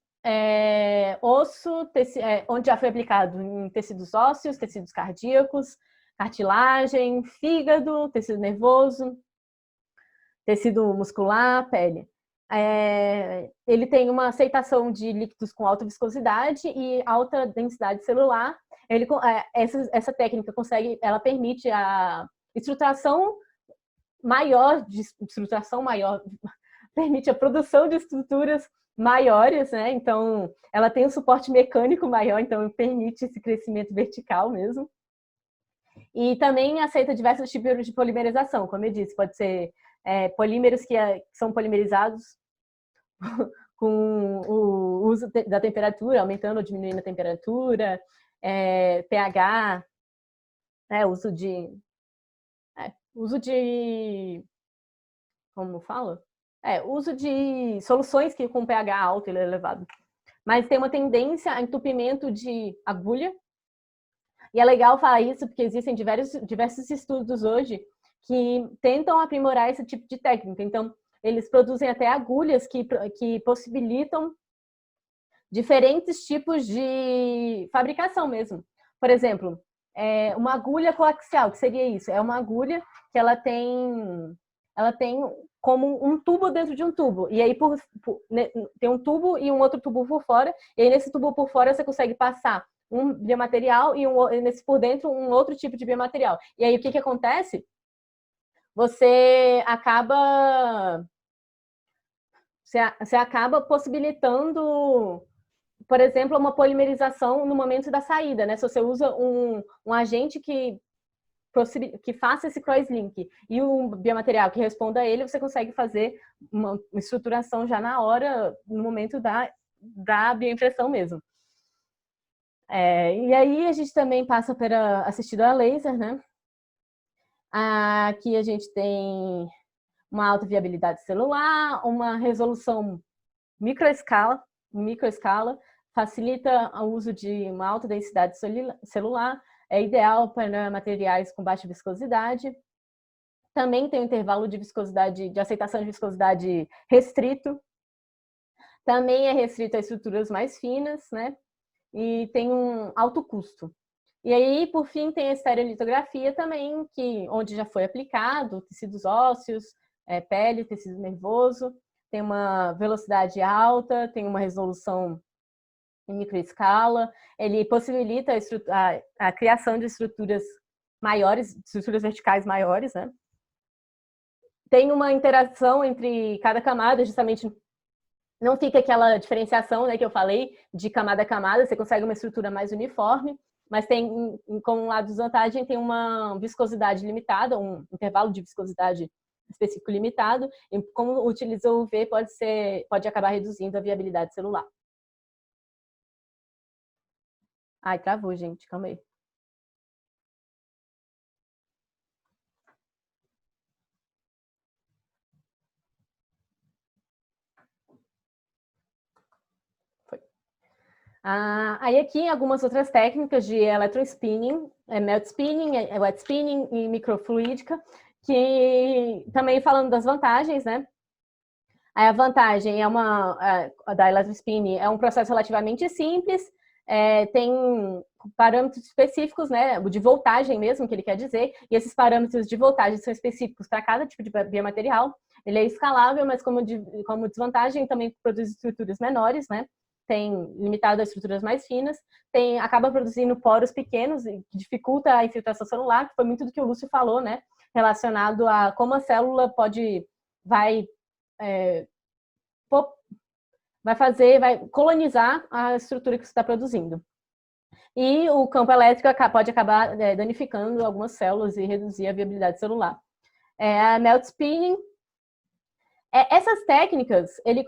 Onde já foi aplicado em tecidos ósseos, tecidos cardíacos, cartilagem, fígado, tecido nervoso, tecido muscular, pele. Ele tem uma aceitação de líquidos com alta viscosidade e alta densidade celular. Essa técnica ela permite a estruturação maior, permite a produção de estruturas maiores, né? Então, ela tem um suporte mecânico maior, então permite esse crescimento vertical mesmo. E também aceita diversos tipos de polimerização, como eu disse, pode ser polímeros que são polimerizados com o uso da temperatura, aumentando ou diminuindo a temperatura, pH, uso de como fala? Uso de soluções com pH alto e elevado. Mas tem uma tendência a entupimento de agulha. E é legal falar isso porque existem diversos estudos hoje que tentam aprimorar esse tipo de técnica. Então, eles produzem até agulhas que possibilitam diferentes tipos de fabricação mesmo. Por exemplo, uma agulha coaxial, que seria isso? É uma agulha que ela tem como um tubo dentro de um tubo. E aí tem um tubo e um outro tubo por fora. E aí nesse tubo por fora você consegue passar um biomaterial e nesse por dentro um outro tipo de biomaterial. E aí o que acontece? Você acaba possibilitando, por exemplo, uma polimerização no momento da saída, né? Se você usa um agente que faça esse crosslink e um biomaterial que responda a ele, você consegue fazer uma estruturação já na hora, no momento da bioimpressão mesmo. E aí a gente também passa para assistido a laser, né? Aqui a gente tem uma alta viabilidade celular, uma resolução microescala, facilita o uso de uma alta densidade celular, é ideal para materiais com baixa viscosidade. Também tem um intervalo de viscosidade, de aceitação de viscosidade restrito. Também é restrito a estruturas mais finas, né? E tem um alto custo. E aí, por fim, tem a estereolitografia também, onde já foi aplicado tecidos ósseos, pele, tecido nervoso, tem uma velocidade alta, tem uma resolução em microescala, ele possibilita a criação de estruturas maiores, estruturas verticais maiores, né? Tem uma interação entre cada camada, justamente não fica aquela diferenciação, né, que eu falei, de camada a camada, você consegue uma estrutura mais uniforme, mas tem, como lado desvantagem, tem uma viscosidade limitada, um intervalo de viscosidade específico limitado, e como utiliza o UV, pode acabar reduzindo a viabilidade celular. Ai, travou, gente, calma aí. Aí aqui algumas outras técnicas de electrospinning, melt spinning, wet spinning e microfluídica, que também falando das vantagens, né? A vantagem da electrospinning é um processo relativamente simples, tem parâmetros específicos, né, de voltagem mesmo, que ele quer dizer, e esses parâmetros de voltagem são específicos para cada tipo de biomaterial. Ele é escalável, mas como desvantagem também produz estruturas menores, né? Tem limitado a estruturas mais finas, acaba produzindo poros pequenos, que dificulta a infiltração celular, que foi muito do que o Lúcio falou, né? Relacionado a como a célula vai colonizar a estrutura que você está produzindo. E o campo elétrico pode acabar danificando algumas células e reduzir a viabilidade celular. A melt spinning, essas técnicas, ele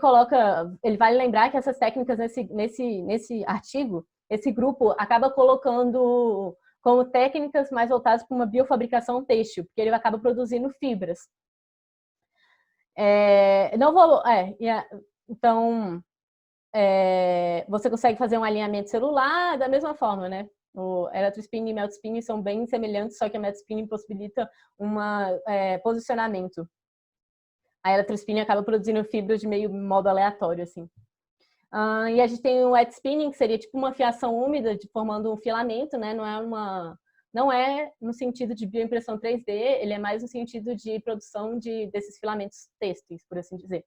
vale lembrar que essas técnicas nesse artigo, esse grupo acaba colocando como técnicas mais voltadas para uma biofabricação têxtil, porque ele acaba produzindo fibras. Então, você consegue fazer um alinhamento celular da mesma forma, né? O electrospinning e melt spinning são bem semelhantes, só que a melt spinning possibilita um posicionamento. A eletrospinning acaba produzindo fibras de modo aleatório, assim. E a gente tem o wet spinning, que seria tipo uma fiação úmida, formando um filamento, né? Não é no sentido de bioimpressão 3D, ele é mais no sentido de produção desses filamentos têxteis, por assim dizer.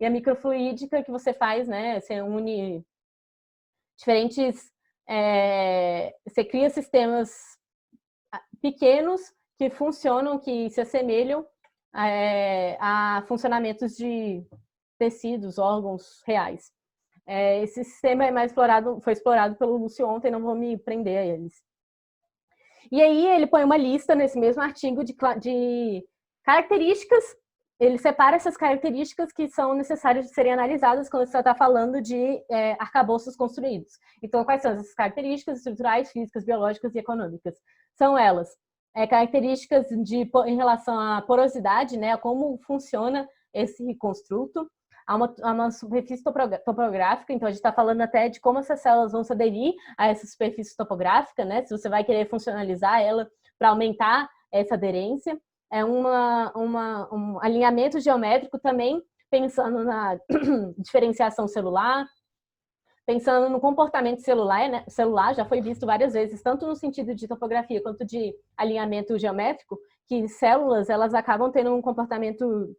E a microfluídica que você faz, né? Você une diferentes... você cria sistemas pequenos que funcionam, que se assemelham a funcionamentos de tecidos, órgãos reais. Esse sistema foi explorado pelo Lúcio ontem, não vou me prender a eles. E aí ele põe uma lista nesse mesmo artigo de características, ele separa essas características que são necessárias de serem analisadas quando você está falando de arcabouços construídos. Então, quais são essas características estruturais, físicas, biológicas e econômicas? São elas características em relação à porosidade, né, a como funciona esse construto, há uma superfície topográfica, então a gente está falando até de como essas células vão se aderir a essa superfície topográfica, né, se você vai querer funcionalizar ela para aumentar essa aderência. Um alinhamento geométrico também, pensando na diferenciação celular, pensando no comportamento celular, já foi visto várias vezes, tanto no sentido de topografia quanto de alinhamento geométrico, que células elas acabam tendo um comportamento,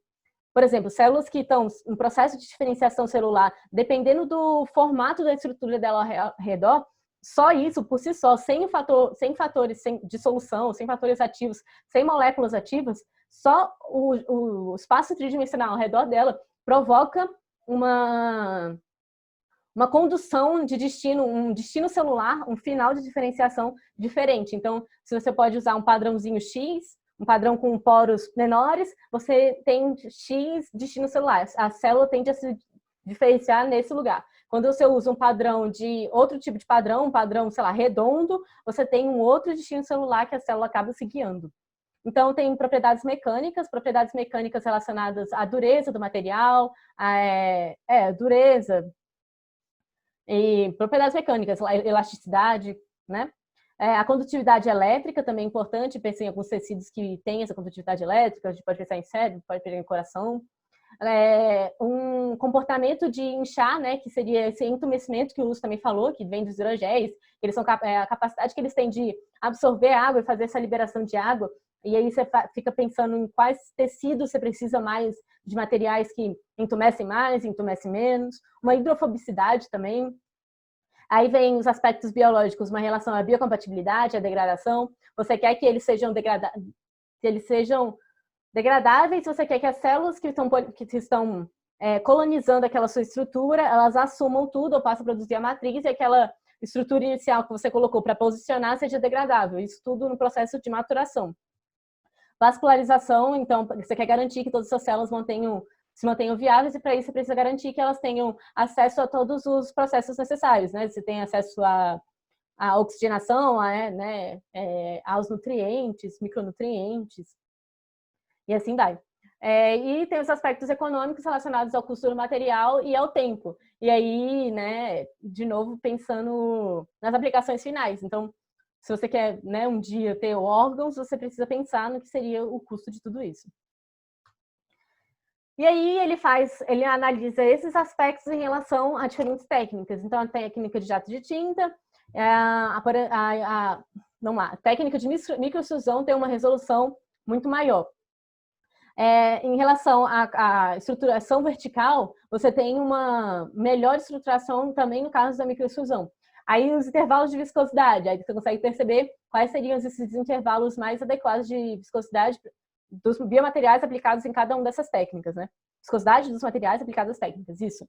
por exemplo, células que estão em processo de diferenciação celular, dependendo do formato da estrutura dela ao redor, só isso, por si só, sem fatores de solução, sem fatores ativos, sem moléculas ativas, só o espaço tridimensional ao redor dela provoca uma condução de destino, um destino celular, um final de diferenciação diferente. Então, se você pode usar um padrãozinho X, um padrão com poros menores, você tem X destino celular. A célula tende a se diferenciar nesse lugar. Quando você usa um padrão de outro tipo de padrão, um padrão, sei lá, redondo, você tem um outro destino celular que a célula acaba se guiando. Então, tem propriedades mecânicas relacionadas à dureza do material, dureza, e propriedades mecânicas, elasticidade, né? A condutividade elétrica também é importante, pensei em alguns tecidos que têm essa condutividade elétrica, a gente pode pensar em cérebro, pode pensar em coração. Um comportamento de inchar, né, que seria esse entumecimento que o Lúcio também falou, que vem dos hidrogéis, eles são a capacidade que eles têm de absorver água e fazer essa liberação de água, e aí você fica pensando em quais tecidos você precisa mais de materiais que entumecem mais, entumecem menos, uma hidrofobicidade também. Aí vem os aspectos biológicos, uma relação à biocompatibilidade, à degradação. Você quer que eles sejam degradáveis, você quer que as células que estão colonizando aquela sua estrutura, elas assumam tudo ou passem a produzir a matriz e aquela estrutura inicial que você colocou para posicionar seja degradável. Isso tudo no processo de maturação. Vascularização, então, você quer garantir que todas as suas células se mantenham viáveis e para isso você precisa garantir que elas tenham acesso a todos os processos necessários, né? Você tem acesso à oxigenação, aos nutrientes, micronutrientes, e assim vai. E tem os aspectos econômicos relacionados ao custo do material e ao tempo. E aí, né, de novo, pensando nas aplicações finais. Então, se você quer, né, um dia ter órgãos, você precisa pensar no que seria o custo de tudo isso. E aí ele analisa esses aspectos em relação a diferentes técnicas. Então, a técnica de jato de tinta, a técnica de microextrusão tem uma resolução muito maior. Em relação à estruturação vertical, você tem uma melhor estruturação também no caso da microextrusão. Aí os intervalos de viscosidade, aí você consegue perceber quais seriam esses intervalos mais adequados de viscosidade dos biomateriais aplicados em cada uma dessas técnicas, né? Viscosidade dos materiais aplicados às técnicas, isso.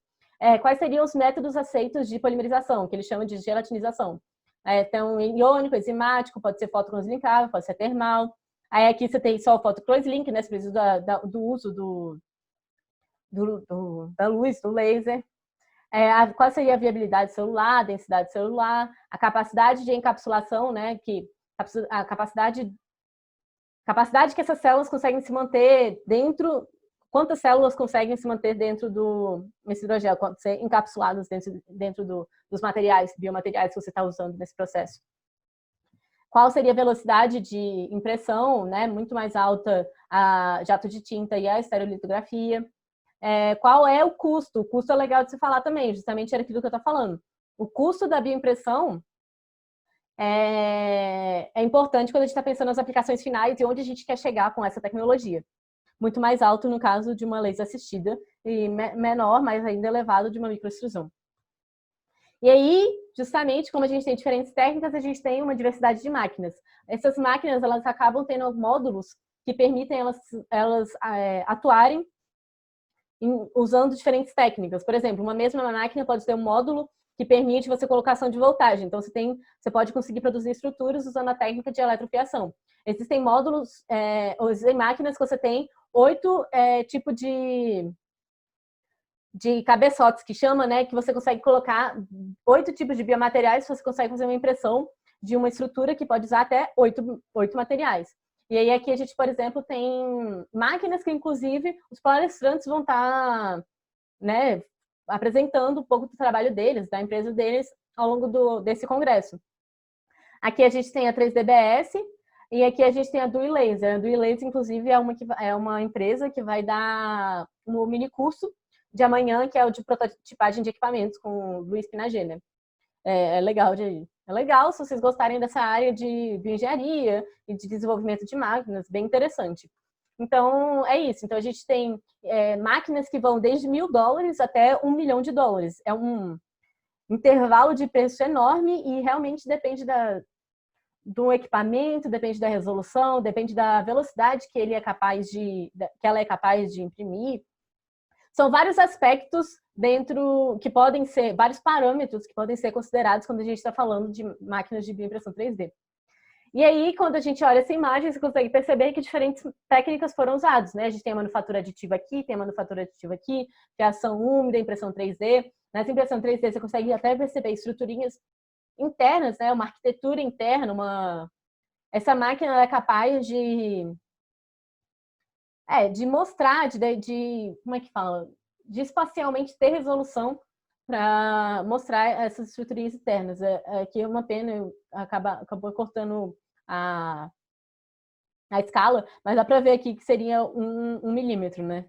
Quais seriam os métodos aceitos de polimerização, que eles chamam de gelatinização? Então, iônico, enzimático, pode ser fotocronolinkável, pode ser termal. Aí aqui você tem só o photocross-link, né? Você precisa do uso da luz, do laser. Qual seria a viabilidade celular, a densidade celular, a capacidade de encapsulação, né? A capacidade que essas células conseguem se manter dentro, quantas células conseguem se manter dentro do hidrogel, ser encapsuladas dentro dos materiais, biomateriais que você está usando nesse processo. Qual seria a velocidade de impressão, né? Muito mais alta a jato de tinta e a estereolitografia. Qual é o custo? O custo é legal de se falar também, justamente era aquilo que eu estou falando. O custo da bioimpressão é importante quando a gente está pensando nas aplicações finais e onde a gente quer chegar com essa tecnologia. Muito mais alto no caso de uma laser assistida e menor, mas ainda elevado de uma microextrusão. E aí, justamente, como a gente tem diferentes técnicas, a gente tem uma diversidade de máquinas. Essas máquinas, elas acabam tendo módulos que permitem elas atuarem usando diferentes técnicas. Por exemplo, uma mesma máquina pode ter um módulo que permite você colocação de voltagem. Então, você pode conseguir produzir estruturas usando a técnica de eletrofiação. Existem módulos, existem máquinas que você tem 8 tipos de cabeçotes, que chama, né, que você consegue colocar 8 tipos de biomateriais, você consegue fazer uma impressão de uma estrutura que pode usar até 8 materiais. E aí aqui a gente, por exemplo, tem máquinas que, inclusive, os palestrantes vão estar, né, apresentando um pouco do trabalho deles, da empresa deles, ao longo desse congresso. Aqui a gente tem a 3DBS e aqui a gente tem a Dewey Laser. A Dewey Laser, inclusive, é uma empresa que vai dar um mini curso de amanhã, que é o de prototipagem de equipamentos com o Luiz Pinagê, né? É legal se vocês gostarem dessa área de bioengenharia e de desenvolvimento de máquinas, bem interessante. Então, é isso. Então, a gente tem máquinas que vão desde $1.000 até $1 milhão. É um intervalo de preço enorme e realmente depende do equipamento, depende da resolução, depende da velocidade que ela é capaz de imprimir. São vários aspectos vários parâmetros que podem ser considerados quando a gente está falando de máquinas de bioimpressão 3D. E aí, quando a gente olha essa imagem, você consegue perceber que diferentes técnicas foram usadas, né? A gente tem a manufatura aditiva aqui, tem a manufatura aditiva aqui, fiação úmida, impressão 3D. Nessa impressão 3D, você consegue até perceber estruturinhas internas, né? Uma arquitetura interna, essa máquina é capaz de mostrar, como é que fala? De espacialmente ter resolução para mostrar essas estruturas internas. Aqui é uma pena, acabou cortando a, a escala, mas dá para ver aqui que seria 1 milímetro, né?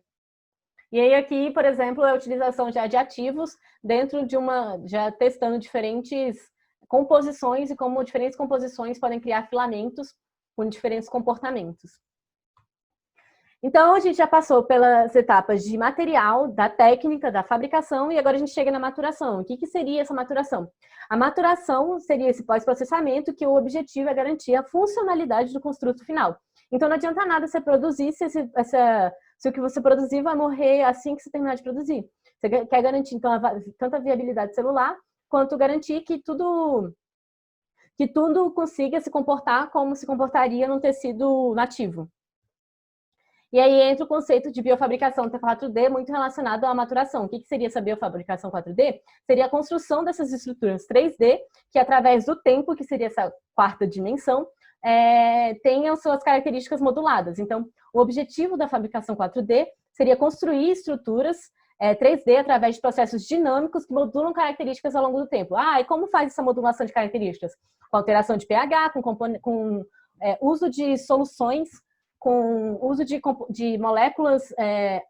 E aí aqui, por exemplo, a utilização já de ativos dentro já testando diferentes composições e como diferentes composições podem criar filamentos com diferentes comportamentos. Então, a gente já passou pelas etapas de material, da técnica, da fabricação, e agora a gente chega na maturação. O que seria essa maturação? A maturação seria esse pós-processamento, que o objetivo é garantir a funcionalidade do construto final. Então, não adianta nada você produzir se o que você produzir vai morrer assim que você terminar de produzir. Você quer garantir, então, tanto a viabilidade celular, quanto garantir que tudo consiga se comportar como se comportaria num tecido nativo. E aí entra o conceito de biofabricação 4D muito relacionado à maturação. O que seria essa biofabricação 4D? Seria a construção dessas estruturas 3D, que através do tempo, que seria essa quarta dimensão, tenham suas características moduladas. Então, o objetivo da fabricação 4D seria construir estruturas 3D através de processos dinâmicos que modulam características ao longo do tempo. E como faz essa modulação de características? Com alteração de pH, com uso de soluções, com uso de moléculas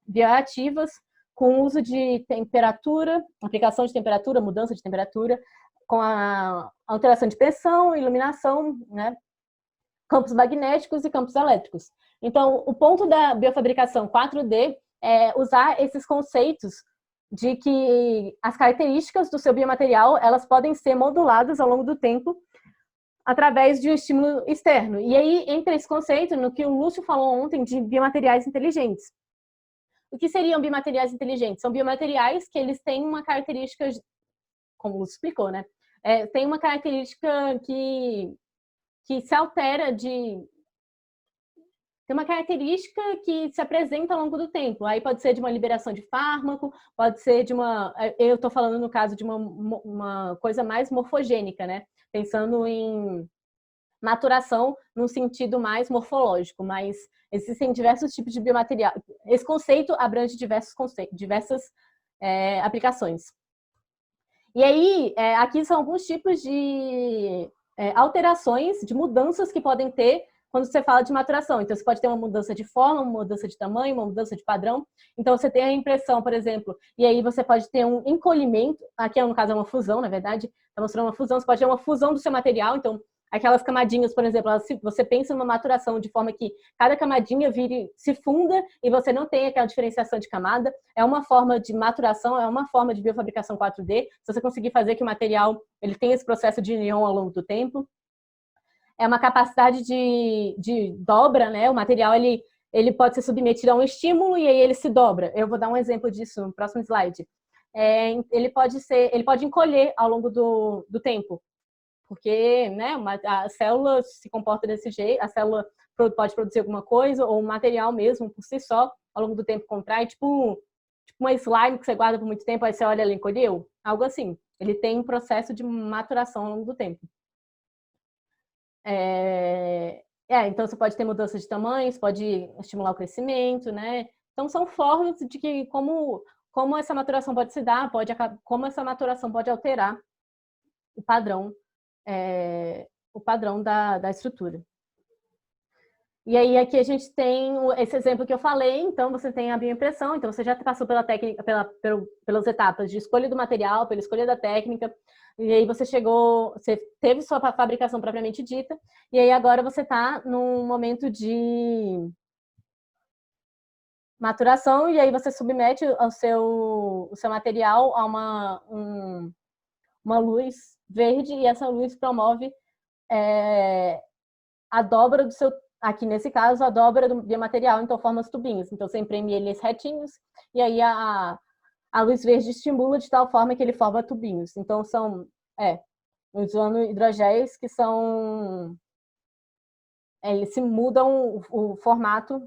bioativas, com uso de temperatura, aplicação de temperatura, mudança de temperatura, com a alteração de pressão, iluminação, né? Campos magnéticos e campos elétricos. Então, o ponto da biofabricação 4D é usar esses conceitos de que as características do seu biomaterial elas podem ser moduladas ao longo do tempo através de um estímulo externo. E aí entra esse conceito no que o Lúcio falou ontem de biomateriais inteligentes. O que seriam biomateriais inteligentes? São biomateriais que eles têm uma característica, como o Lúcio explicou, né? Tem uma característica que se altera tem uma característica que se apresenta ao longo do tempo. Aí pode ser de uma liberação de fármaco, pode ser de eu estou falando no caso de uma coisa mais morfogênica, né? Pensando em maturação num sentido mais morfológico, mas existem diversos tipos de biomaterial. Esse conceito abrange diversas aplicações. E aí, aqui são alguns tipos de alterações, de mudanças que podem ter quando você fala de maturação. Então, você pode ter uma mudança de forma, uma mudança de tamanho, uma mudança de padrão. Então, você tem a impressão, por exemplo, e aí você pode ter um encolhimento, aqui no caso é uma fusão, na verdade, está mostrando uma fusão, você pode ter uma fusão do seu material, então aquelas camadinhas, por exemplo, você pensa numa maturação de forma que cada camadinha se funda e você não tem aquela diferenciação de camada. É uma forma de maturação, é uma forma de biofabricação 4D, se você conseguir fazer que o material ele tenha esse processo de união ao longo do tempo. É uma capacidade de dobra, né? O material ele pode ser submetido a um estímulo e aí ele se dobra. Eu vou dar um exemplo disso no próximo slide. Ele pode encolher ao longo do tempo, porque, né, a célula se comporta desse jeito, a célula pode produzir alguma coisa, ou o material mesmo, por si só, ao longo do tempo contrai, tipo uma slime que você guarda por muito tempo, aí você olha, ela encolheu, algo assim. Ele tem um processo de maturação ao longo do tempo. Então você pode ter mudança de tamanhos, pode estimular o crescimento, né? Então são formas de que como essa maturação pode se dar, como essa maturação pode alterar o padrão da estrutura. E aí aqui a gente tem esse exemplo que eu falei, então você tem a bioimpressão, então você já passou pela técnica, pelas etapas de escolha do material, pela escolha da técnica, e aí você teve sua fabricação propriamente dita, e aí agora você está num momento de maturação, e aí você submete o seu material a uma luz verde, e essa luz promove a dobra do seu, aqui nesse caso, a dobra do biomaterial, então forma os tubinhos. Então você imprime eles retinhos, e aí a luz verde estimula de tal forma que ele forma tubinhos. Então usando hidrogéis que eles se mudam o formato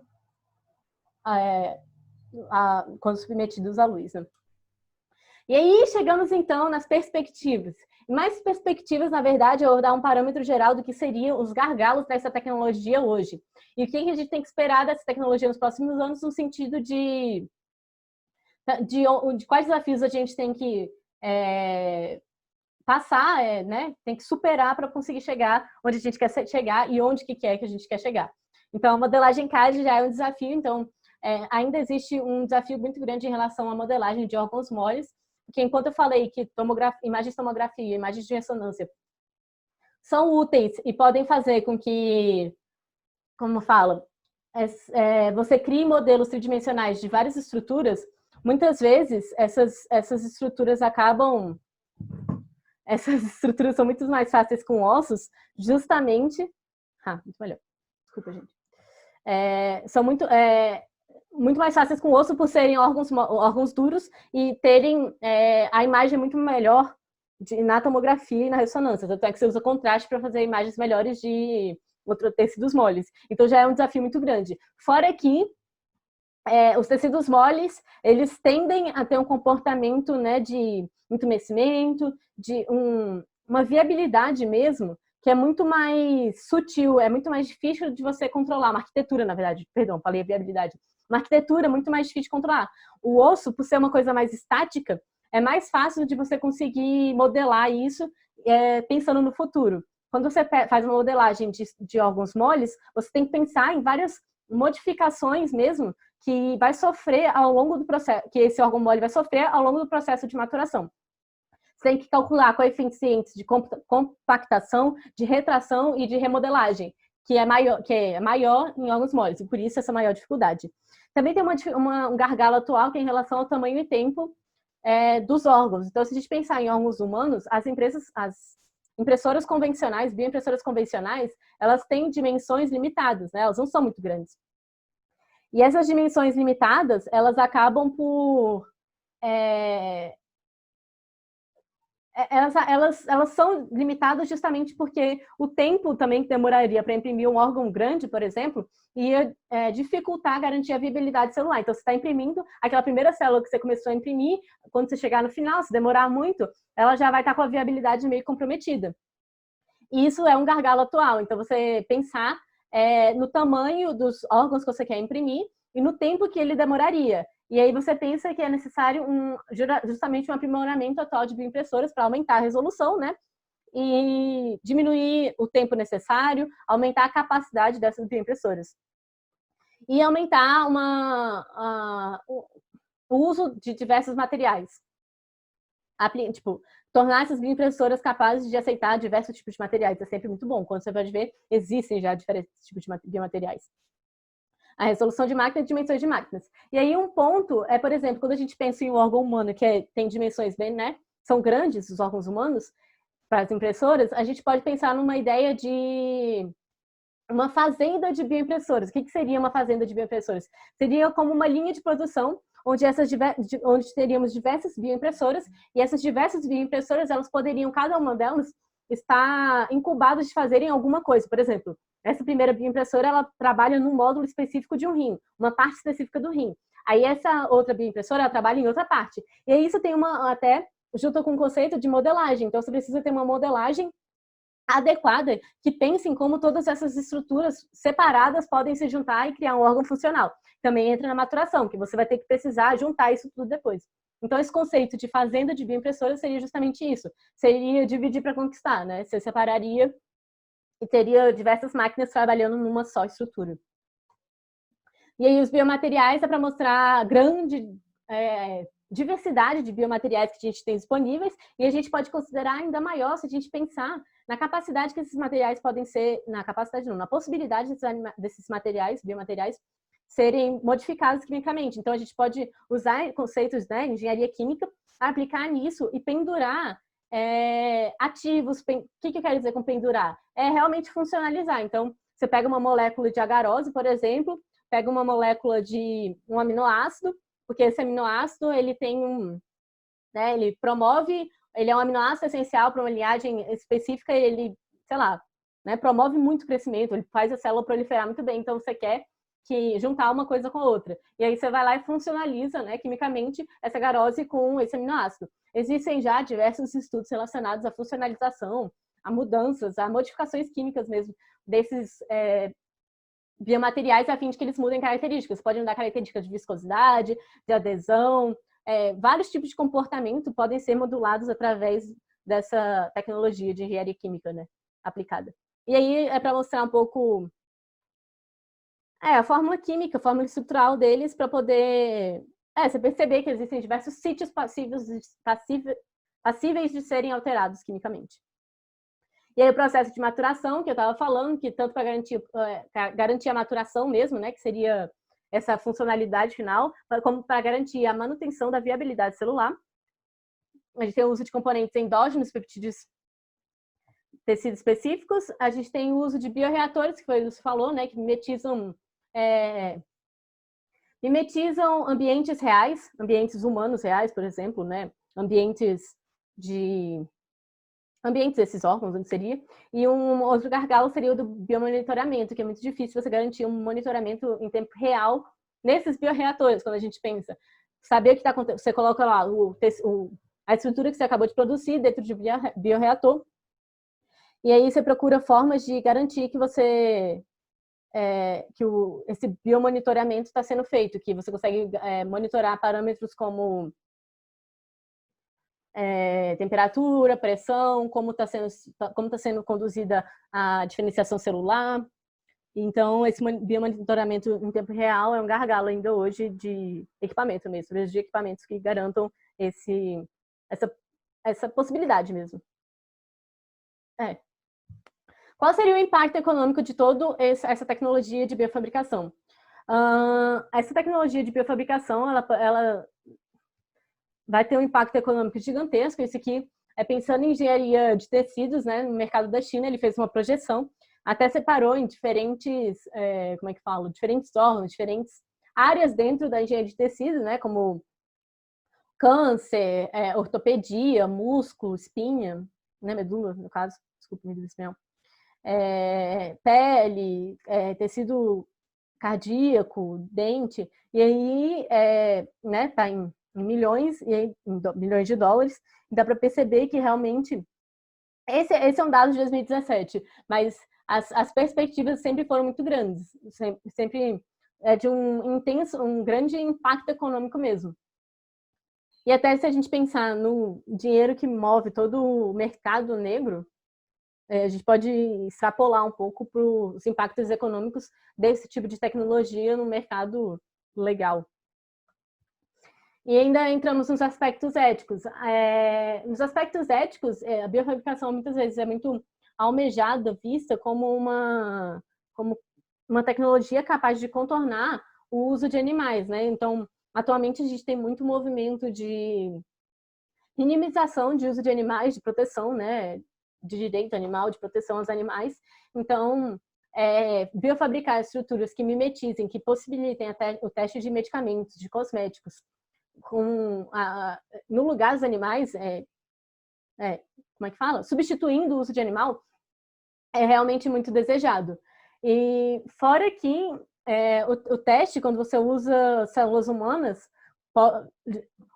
quando submetidos à luz, né? E aí chegamos então nas perspectivas. Mais perspectivas, na verdade, eu vou dar um parâmetro geral do que seriam os gargalos dessa tecnologia hoje. E o que a gente tem que esperar dessa tecnologia nos próximos anos, no sentido de quais desafios a gente tem que passar, né? Tem que superar para conseguir chegar onde a gente quer chegar e onde que a gente quer chegar. Então, a modelagem CAD já é um desafio, então ainda existe um desafio muito grande em relação à modelagem de órgãos moles, porque enquanto eu falei que imagens de tomografia, imagens de ressonância são úteis e podem fazer com que, como fala, você crie modelos tridimensionais de várias estruturas, muitas vezes essas estruturas acabam... Essas estruturas são muito mais fáceis com ossos, justamente... muito melhor. Desculpa, gente. São muito mais fáceis com osso por serem órgãos duros e terem a imagem muito melhor na tomografia e na ressonância. Tanto é que você usa contraste para fazer imagens melhores de tecidos moles. Então já é um desafio muito grande. Fora que os tecidos moles, eles tendem a ter um comportamento, né, de entumecimento, de uma viabilidade mesmo, que é muito mais sutil, é muito mais difícil de você controlar. Uma arquitetura, na verdade, perdão, falei viabilidade. Uma arquitetura é muito mais difícil de controlar. O osso, por ser uma coisa mais estática, é mais fácil de você conseguir modelar isso pensando no futuro. Quando você faz uma modelagem de órgãos moles, você tem que pensar em várias modificações mesmo que vai sofrer ao longo do processo, que esse órgão mole vai sofrer ao longo do processo de maturação. Você tem que calcular coeficientes de compactação, de retração e de remodelagem, que é maior em órgãos moles, e por isso essa maior dificuldade. Também tem um gargalo atual que é em relação ao tamanho e tempo dos órgãos. Então, se a gente pensar em órgãos humanos, as impressoras convencionais, bioimpressoras convencionais, elas têm dimensões limitadas, né? Elas não são muito grandes. E essas dimensões limitadas, elas acabam por... Elas são limitadas justamente porque o tempo também que demoraria para imprimir um órgão grande, por exemplo, ia dificultar garantir a viabilidade celular. Então, você está imprimindo aquela primeira célula que você começou a imprimir, quando você chegar no final, se demorar muito, ela já vai estar com a viabilidade meio comprometida. E isso é um gargalo atual. Então, você pensar no tamanho dos órgãos que você quer imprimir e no tempo que ele demoraria. E aí você pensa que é necessário justamente um aprimoramento atual de bioimpressoras para aumentar a resolução, né? E diminuir o tempo necessário, aumentar a capacidade dessas bioimpressoras. E aumentar o uso de diversos materiais. Tipo, tornar essas bioimpressoras capazes de aceitar diversos tipos de materiais. É sempre muito bom. Quando você pode ver, existem já diferentes tipos de biomateriais. A resolução de máquina e dimensões de máquinas. E aí um ponto é, por exemplo, quando a gente pensa em um órgão humano que tem dimensões bem, né? São grandes os órgãos humanos para as impressoras, a gente pode pensar numa ideia de uma fazenda de bioimpressoras. O que seria uma fazenda de bioimpressoras? Seria como uma linha de produção onde teríamos diversas bioimpressoras e essas diversas bioimpressoras, elas poderiam, cada uma delas, estar incubadas de fazerem alguma coisa. Por exemplo, essa primeira bioimpressora, ela trabalha num módulo específico de um rim, uma parte específica do rim. Aí essa outra bioimpressora, ela trabalha em outra parte. E aí isso tem até junto com o conceito de modelagem. Então, você precisa ter uma modelagem adequada que pense em como todas essas estruturas separadas podem se juntar e criar um órgão funcional. Também entra na maturação, que você vai ter que precisar juntar isso tudo depois. Então, esse conceito de fazenda de bioimpressora seria justamente isso. Seria dividir para conquistar, né? Você separaria e teria diversas máquinas trabalhando numa só estrutura. E aí, os biomateriais é para mostrar a grande diversidade de biomateriais que a gente tem disponíveis, e a gente pode considerar ainda maior se a gente pensar na capacidade que esses materiais podem ser, na possibilidade desses biomateriais, serem modificados quimicamente. Então, a gente pode usar conceitos, né, engenharia química, aplicar nisso e pendurar ativos. O que eu quero dizer com pendurar? É realmente funcionalizar. Então, você pega uma molécula de agarose, por exemplo, pega uma molécula de um aminoácido, porque esse aminoácido, ele tem ele promove, ele é um aminoácido essencial para uma linhagem específica, ele, sei lá, né, promove muito crescimento, ele faz a célula proliferar muito bem. Então, você quer que juntar uma coisa com a outra. E aí você vai lá e funcionaliza, né, quimicamente, essa garose com esse aminoácido. Existem já diversos estudos relacionados à funcionalização, a mudanças, a modificações químicas mesmo desses biomateriais a fim de que eles mudem características. Podem mudar características de viscosidade, de adesão, vários tipos de comportamento podem ser modulados através dessa tecnologia de engenharia química, né, aplicada. E aí é para mostrar um pouco a fórmula química, a fórmula estrutural deles, para poder você perceber que existem diversos sítios passíveis de serem alterados quimicamente. E aí o processo de maturação, que eu estava falando, que tanto para garantir a maturação mesmo, né, que seria essa funcionalidade final, como para garantir a manutenção da viabilidade celular. A gente tem o uso de componentes endógenos, peptídeos, tecidos específicos. A gente tem o uso de bioreatores, que foi o que você falou, né, que mimetizam ambientes reais, ambientes humanos reais, por exemplo, né, ambientes desses órgãos, onde seria. E um outro gargalo seria o do biomonitoramento, que é muito difícil você garantir um monitoramento em tempo real nesses bioreatores, quando a gente pensa. Saber o que está acontecendo, você coloca lá a estrutura que você acabou de produzir dentro de bioreator, e aí você procura formas de garantir que esse biomonitoramento está sendo feito, que você consegue monitorar parâmetros como temperatura, pressão, como está sendo conduzida a diferenciação celular. Então, esse biomonitoramento em tempo real é um gargalo ainda hoje de equipamento mesmo, de equipamentos que garantam essa possibilidade mesmo. Qual seria o impacto econômico de toda essa tecnologia de biofabricação? Essa tecnologia de biofabricação, ela vai ter um impacto econômico gigantesco. Isso aqui é pensando em engenharia de tecidos, né? No mercado da China, ele fez uma projeção, até separou em diferentes, diferentes órgãos, diferentes áreas dentro da engenharia de tecidos, né? Como câncer, ortopedia, músculo, espinha, né? Medula, no caso, desculpa, me espanhol. Pele, tecido cardíaco, dente, e aí né, tá em milhões de dólares, e dá para perceber que realmente esse é um dado de 2017, mas as perspectivas sempre foram muito grandes, sempre de um grande impacto econômico mesmo. E até se a gente pensar no dinheiro que move todo o mercado negro, a gente pode extrapolar um pouco para os impactos econômicos desse tipo de tecnologia no mercado legal. E ainda entramos nos aspectos éticos. Nos aspectos éticos, a biofabricação muitas vezes é muito almejada, vista como uma tecnologia capaz de contornar o uso de animais, né? Então, atualmente a gente tem muito movimento de minimização de uso de animais, de proteção, né? De direito animal, de proteção aos animais. Então, biofabricar estruturas que mimetizem, que possibilitem até o teste de medicamentos, de cosméticos, no lugar dos animais, como é que fala? Substituindo o uso de animal, é realmente muito desejado. E fora que o teste, quando você usa células humanas,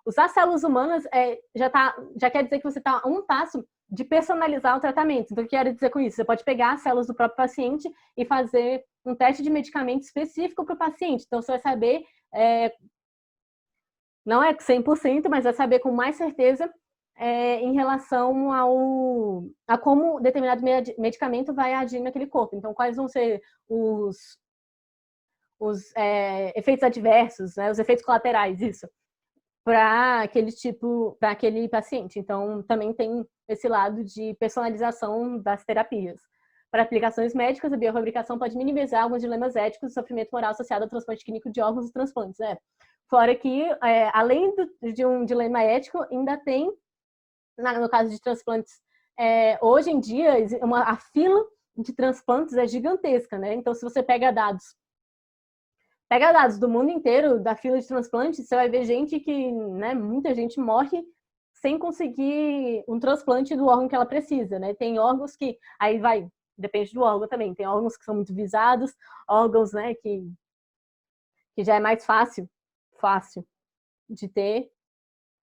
usar células humanas já quer dizer que você está a um passo de personalizar o tratamento. Então, o que eu quero dizer com isso? Você pode pegar as células do próprio paciente e fazer um teste de medicamento específico para o paciente. Então, você vai saber, não é 100%, mas vai saber com mais certeza em relação a como determinado medicamento vai agir naquele corpo. Então, quais vão ser os efeitos adversos, né, os efeitos colaterais, isso, para aquele paciente. Então, também tem esse lado de personalização das terapias. Para aplicações médicas, a biofabricação pode minimizar alguns dilemas éticos e sofrimento moral associado ao transplante clínico de órgãos e transplantes. Fora que, além de um dilema ético, ainda tem, no caso de transplantes, hoje em dia, a fila de transplantes é gigantesca, né? Então, se você pega dados do mundo inteiro, da fila de transplante, você vai ver gente que, né, muita gente morre sem conseguir um transplante do órgão que ela precisa, né? Tem órgãos que, depende do órgão também, tem órgãos que são muito visados, órgãos, né, que que já é mais fácil de ter.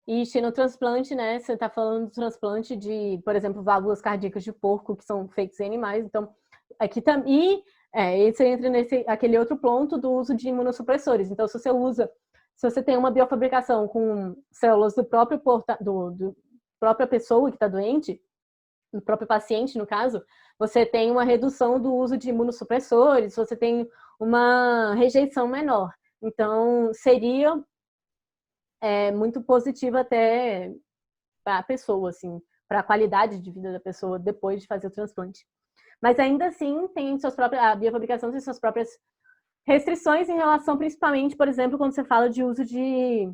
E xenotransplante, né? Você está falando do transplante de, por exemplo, válvulas cardíacas de porco, que são feitos em animais. Então, aqui também. Esse entra aquele outro ponto do uso de imunossupressores. Então, se você tem uma biofabricação com células do própria pessoa que está doente, do próprio paciente, no caso, você tem uma redução do uso de imunossupressores, você tem uma rejeição menor. Então, seria muito positivo até para a pessoa, assim, para a qualidade de vida da pessoa depois de fazer o transplante. Mas ainda assim, a biofabricação tem suas próprias restrições em relação, principalmente, por exemplo, quando você fala de uso de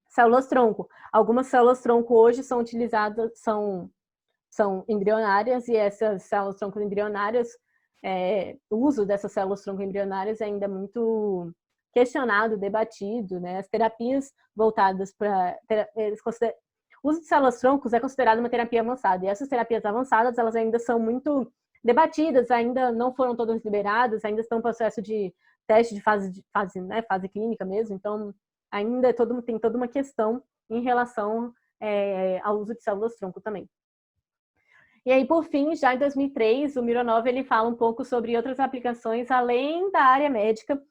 células-tronco. Algumas células-tronco hoje são utilizadas, são embrionárias, e essas células-tronco embrionárias, o uso dessas células-tronco embrionárias é ainda muito questionado, debatido, né? As terapias voltadas para... O uso de células-troncos é considerado uma terapia avançada, e essas terapias avançadas, elas ainda são muito debatidas, ainda não foram todas liberadas, ainda estão em processo de teste de fase clínica mesmo, então ainda tem toda uma questão em relação ao uso de células-tronco também. E aí, por fim, já em 2003, o Mironov ele fala um pouco sobre outras aplicações além da área médica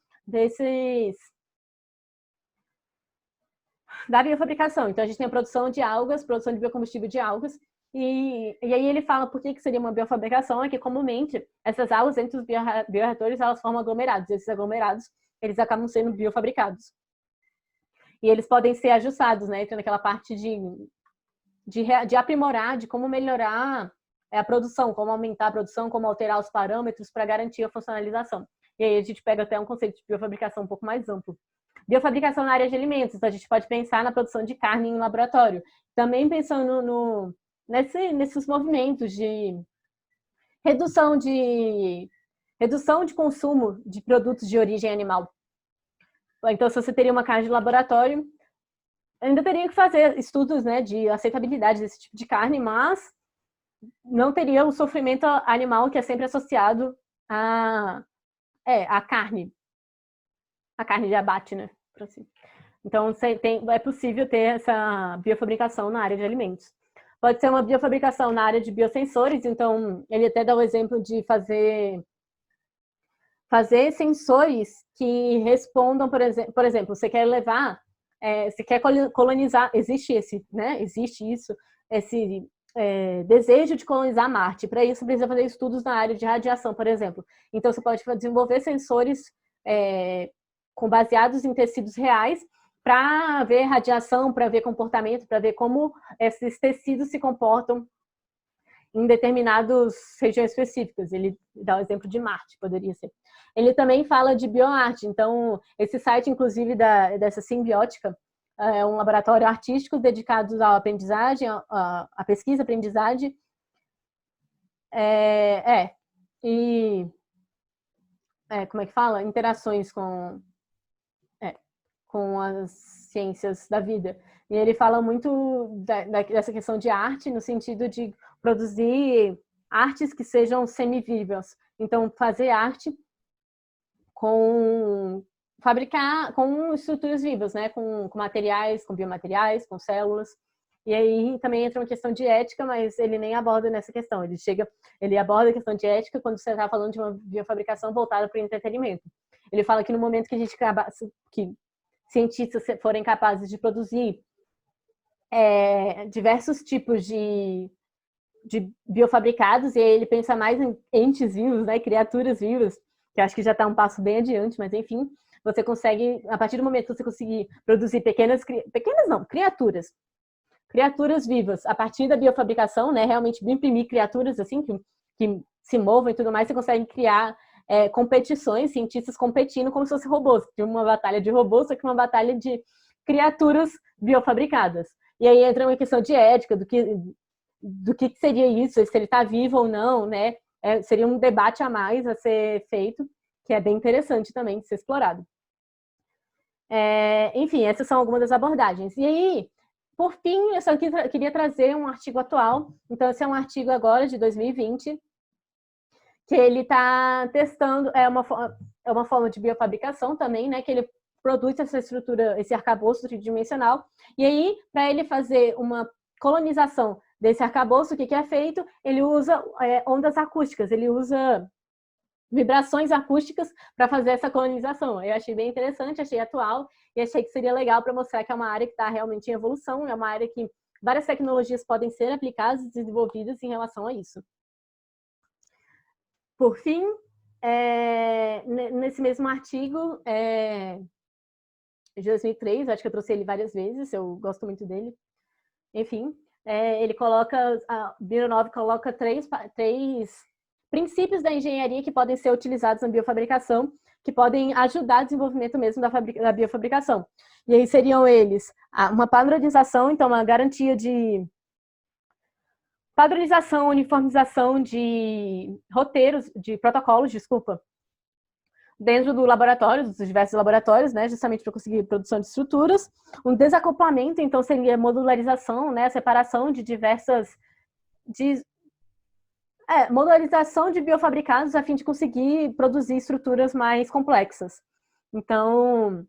da biofabricação. Então, a gente tem a produção de algas, produção de biocombustível de algas, e aí ele fala por que seria uma biofabricação, é que comumente essas algas dentro dos bioreatores, elas formam aglomerados, e esses aglomerados, eles acabam sendo biofabricados. E eles podem ser ajustados, né? Então, naquela parte de aprimorar, de como melhorar a produção, como aumentar a produção, como alterar os parâmetros para garantir a funcionalização. E aí a gente pega até um conceito de biofabricação um pouco mais amplo. Biofabricação na área de alimentos, então a gente pode pensar na produção de carne em laboratório. Também pensando nesses movimentos de redução de consumo de produtos de origem animal. Então, se você teria uma carne de laboratório, ainda teria que fazer estudos, né, de aceitabilidade desse tipo de carne, mas não teria o sofrimento animal que é sempre associado à carne. A carne de abate, né? Então, é possível ter essa biofabricação na área de alimentos. Pode ser uma biofabricação na área de biosensores, então ele até dá o exemplo de fazer sensores que respondam, por exemplo, você quer você quer colonizar, existe esse desejo de colonizar Marte. Para isso, precisa fazer estudos na área de radiação, por exemplo. Então, você pode desenvolver sensores baseados em tecidos reais para ver radiação, para ver comportamento, para ver como esses tecidos se comportam em determinadas regiões específicas. Ele dá o exemplo de Marte, poderia ser. Ele também fala de bioarte. Então, esse site, inclusive, dessa Simbiótica, é um laboratório artístico dedicado à aprendizagem, à pesquisa, aprendizagem. Como é que fala? Interações com as ciências da vida. E ele fala muito dessa questão de arte, no sentido de produzir artes que sejam semivivas. Então, fazer arte fabricar com estruturas vivas, né? Com materiais, com biomateriais, com células. E aí também entra uma questão de ética, mas ele nem aborda nessa questão. Ele aborda a questão de ética quando você está falando de uma biofabricação voltada para o entretenimento. Ele fala que no momento que que cientistas forem capazes de produzir diversos tipos de biofabricados, e aí ele pensa mais em entes vivos, né, criaturas vivas, que acho que já está um passo bem adiante, mas enfim, você consegue, a partir do momento que você conseguir produzir criaturas vivas, a partir da biofabricação, né, realmente imprimir criaturas assim, que se movam e tudo mais, você consegue criar competições, cientistas competindo como se fosse robôs, de uma batalha de robôs, só que uma batalha de criaturas biofabricadas. E aí entra uma questão de ética, do que seria isso, se ele está vivo ou não, né? Seria um debate a mais a ser feito, que é bem interessante também de ser explorado. Enfim, essas são algumas das abordagens. E aí, por fim, eu só queria trazer um artigo atual. Então, esse é um artigo agora, de 2020, que ele está testando, é uma forma de biofabricação também, né, que ele produz essa estrutura, esse arcabouço tridimensional, e aí, para ele fazer uma colonização desse arcabouço, o que é feito? Ele usa ondas acústicas, ele usa vibrações acústicas para fazer essa colonização. Eu achei bem interessante, achei atual, e achei que seria legal para mostrar que é uma área que está realmente em evolução, é uma área que várias tecnologias podem ser aplicadas e desenvolvidas em relação a isso. Por fim, nesse mesmo artigo, de 2003, acho que eu trouxe ele várias vezes, eu gosto muito dele. Enfim, ele coloca, a Mironov coloca três princípios da engenharia que podem ser utilizados na biofabricação, que podem ajudar o desenvolvimento mesmo da biofabricação. E aí seriam eles uma padronização, então uma garantia de padronização, uniformização de roteiros, de protocolos, desculpa, dentro do laboratório, dos diversos laboratórios, né, justamente para conseguir produção de estruturas. Um desacoplamento, então, seria modularização, né, separação de diversas... modularização de biofabricados a fim de conseguir produzir estruturas mais complexas. Então,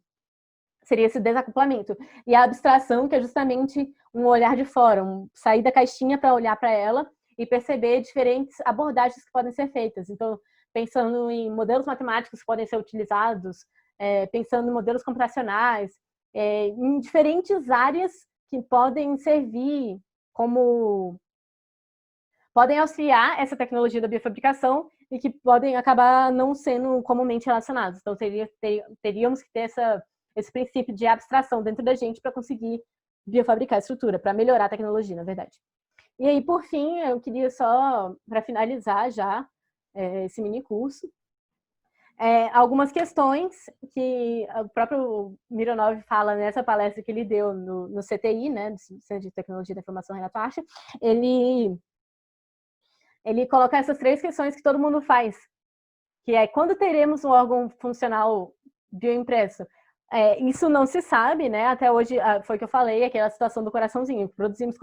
seria esse desacoplamento. E a abstração, que é justamente um olhar de fora, sair da caixinha para olhar para ela e perceber diferentes abordagens que podem ser feitas. Então, pensando em modelos matemáticos que podem ser utilizados, pensando em modelos computacionais, em diferentes áreas que podem servir como... podem auxiliar essa tecnologia da biofabricação e que podem acabar não sendo comumente relacionados. Então, teríamos que ter esse princípio de abstração dentro da gente para conseguir biofabricar a estrutura, para melhorar a tecnologia, na verdade. E aí, por fim, eu queria só, para finalizar já esse mini curso, algumas questões que o próprio Mironov fala nessa palestra que ele deu no CTI, né, do Centro de Tecnologia da Informação Renato Archer. Ele coloca essas 3 questões que todo mundo faz, que é: quando teremos um órgão funcional bioimpresso? Isso não se sabe, né? Até hoje, foi o que eu falei, aquela situação do coraçãozinho. Produzimos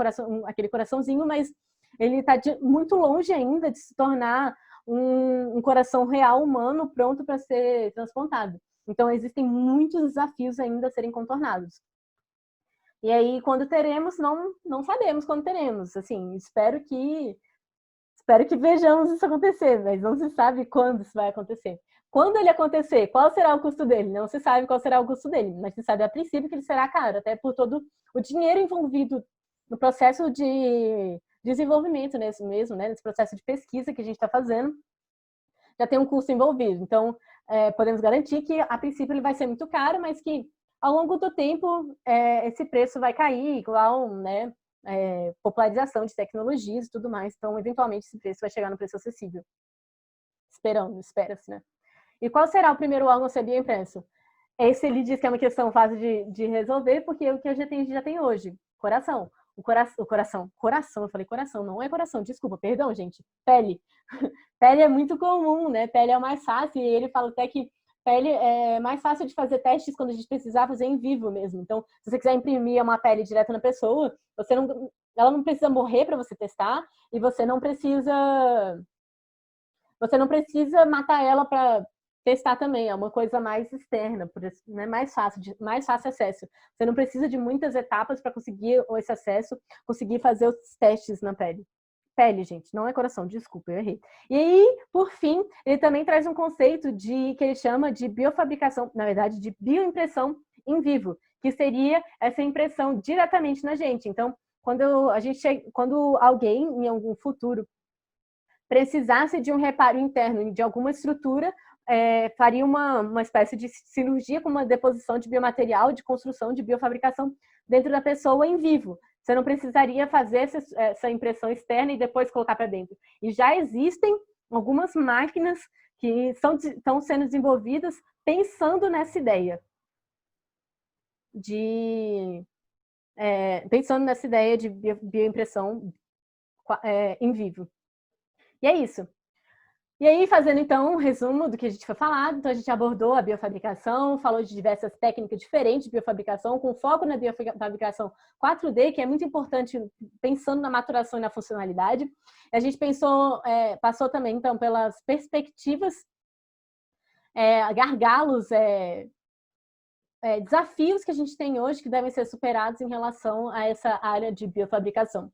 aquele coraçãozinho, mas ele está muito longe ainda de se tornar um coração real humano pronto para ser transplantado. Então, existem muitos desafios ainda a serem contornados. E aí, quando teremos, não sabemos quando teremos. Assim, espero que vejamos isso acontecer, mas não se sabe quando isso vai acontecer. Quando ele acontecer, qual será o custo dele? Não se sabe qual será o custo dele, mas se sabe a princípio que ele será caro, até por todo o dinheiro envolvido no processo de desenvolvimento nesse mesmo, né, nesse processo de pesquisa que a gente está fazendo, já tem um custo envolvido. Então, podemos garantir que, a princípio, ele vai ser muito caro, mas que, ao longo do tempo, esse preço vai cair, igual, né, popularização de tecnologias e tudo mais. Então, eventualmente, esse preço vai chegar no preço acessível. Espera-se, né? E qual será o primeiro órgão a ser bioimpresso? Esse ele diz que é uma questão fácil de resolver, porque o que a gente já tem hoje, coração. Coração, eu falei coração, não é coração, desculpa, perdão, gente. Pele. Pele é muito comum, né? Pele é o mais fácil, e ele fala até que pele é mais fácil de fazer testes quando a gente precisar fazer em vivo mesmo. Então, se você quiser imprimir uma pele direto na pessoa, ela não precisa morrer para você testar, e você não precisa matar ela para testar também. É uma coisa mais externa, por isso, né? mais fácil acesso. Você não precisa de muitas etapas para conseguir esse acesso, conseguir fazer os testes na pele. Pele, gente, não é coração, desculpa, eu errei. E aí, por fim, ele também traz um conceito que ele chama de biofabricação, na verdade, de bioimpressão em vivo, que seria essa impressão diretamente na gente. Então, quando alguém, em algum futuro, precisasse de um reparo interno de alguma estrutura, faria uma espécie de cirurgia com uma deposição de biomaterial, de construção, de biofabricação dentro da pessoa em vivo. Você não precisaria fazer essa impressão externa e depois colocar para dentro. E já existem algumas máquinas que estão sendo desenvolvidas pensando nessa ideia de bioimpressão em vivo. E é isso. E aí, fazendo então um resumo do que a gente foi falado, então a gente abordou a biofabricação, falou de diversas técnicas diferentes de biofabricação, com foco na biofabricação 4D, que é muito importante pensando na maturação e na funcionalidade. A gente passou também então pelas perspectivas gargalos, desafios que a gente tem hoje que devem ser superados em relação a essa área de biofabricação.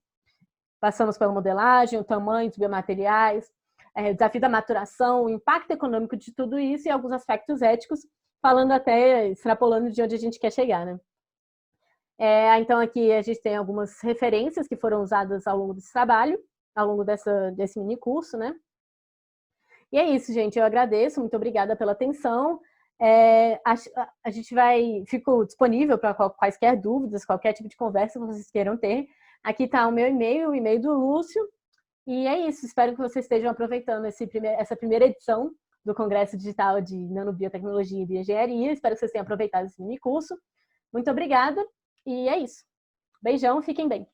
Passamos pela modelagem, o tamanho dos biomateriais, o desafio da maturação, o impacto econômico de tudo isso e alguns aspectos éticos, falando até, extrapolando de onde a gente quer chegar, né? Então, aqui a gente tem algumas referências que foram usadas ao longo desse trabalho, ao longo desse mini curso, né? E é isso, gente. Eu agradeço, muito obrigada pela atenção. A gente fico disponível para quaisquer dúvidas, qualquer tipo de conversa que vocês queiram ter. Aqui está o meu e-mail, o e-mail do Lúcio. E é isso. Espero que vocês estejam aproveitando essa primeira edição do Congresso Digital de Nanobiotecnologia e Bioengenharia. Espero que vocês tenham aproveitado esse mini curso. Muito obrigada. E é isso. Beijão, fiquem bem.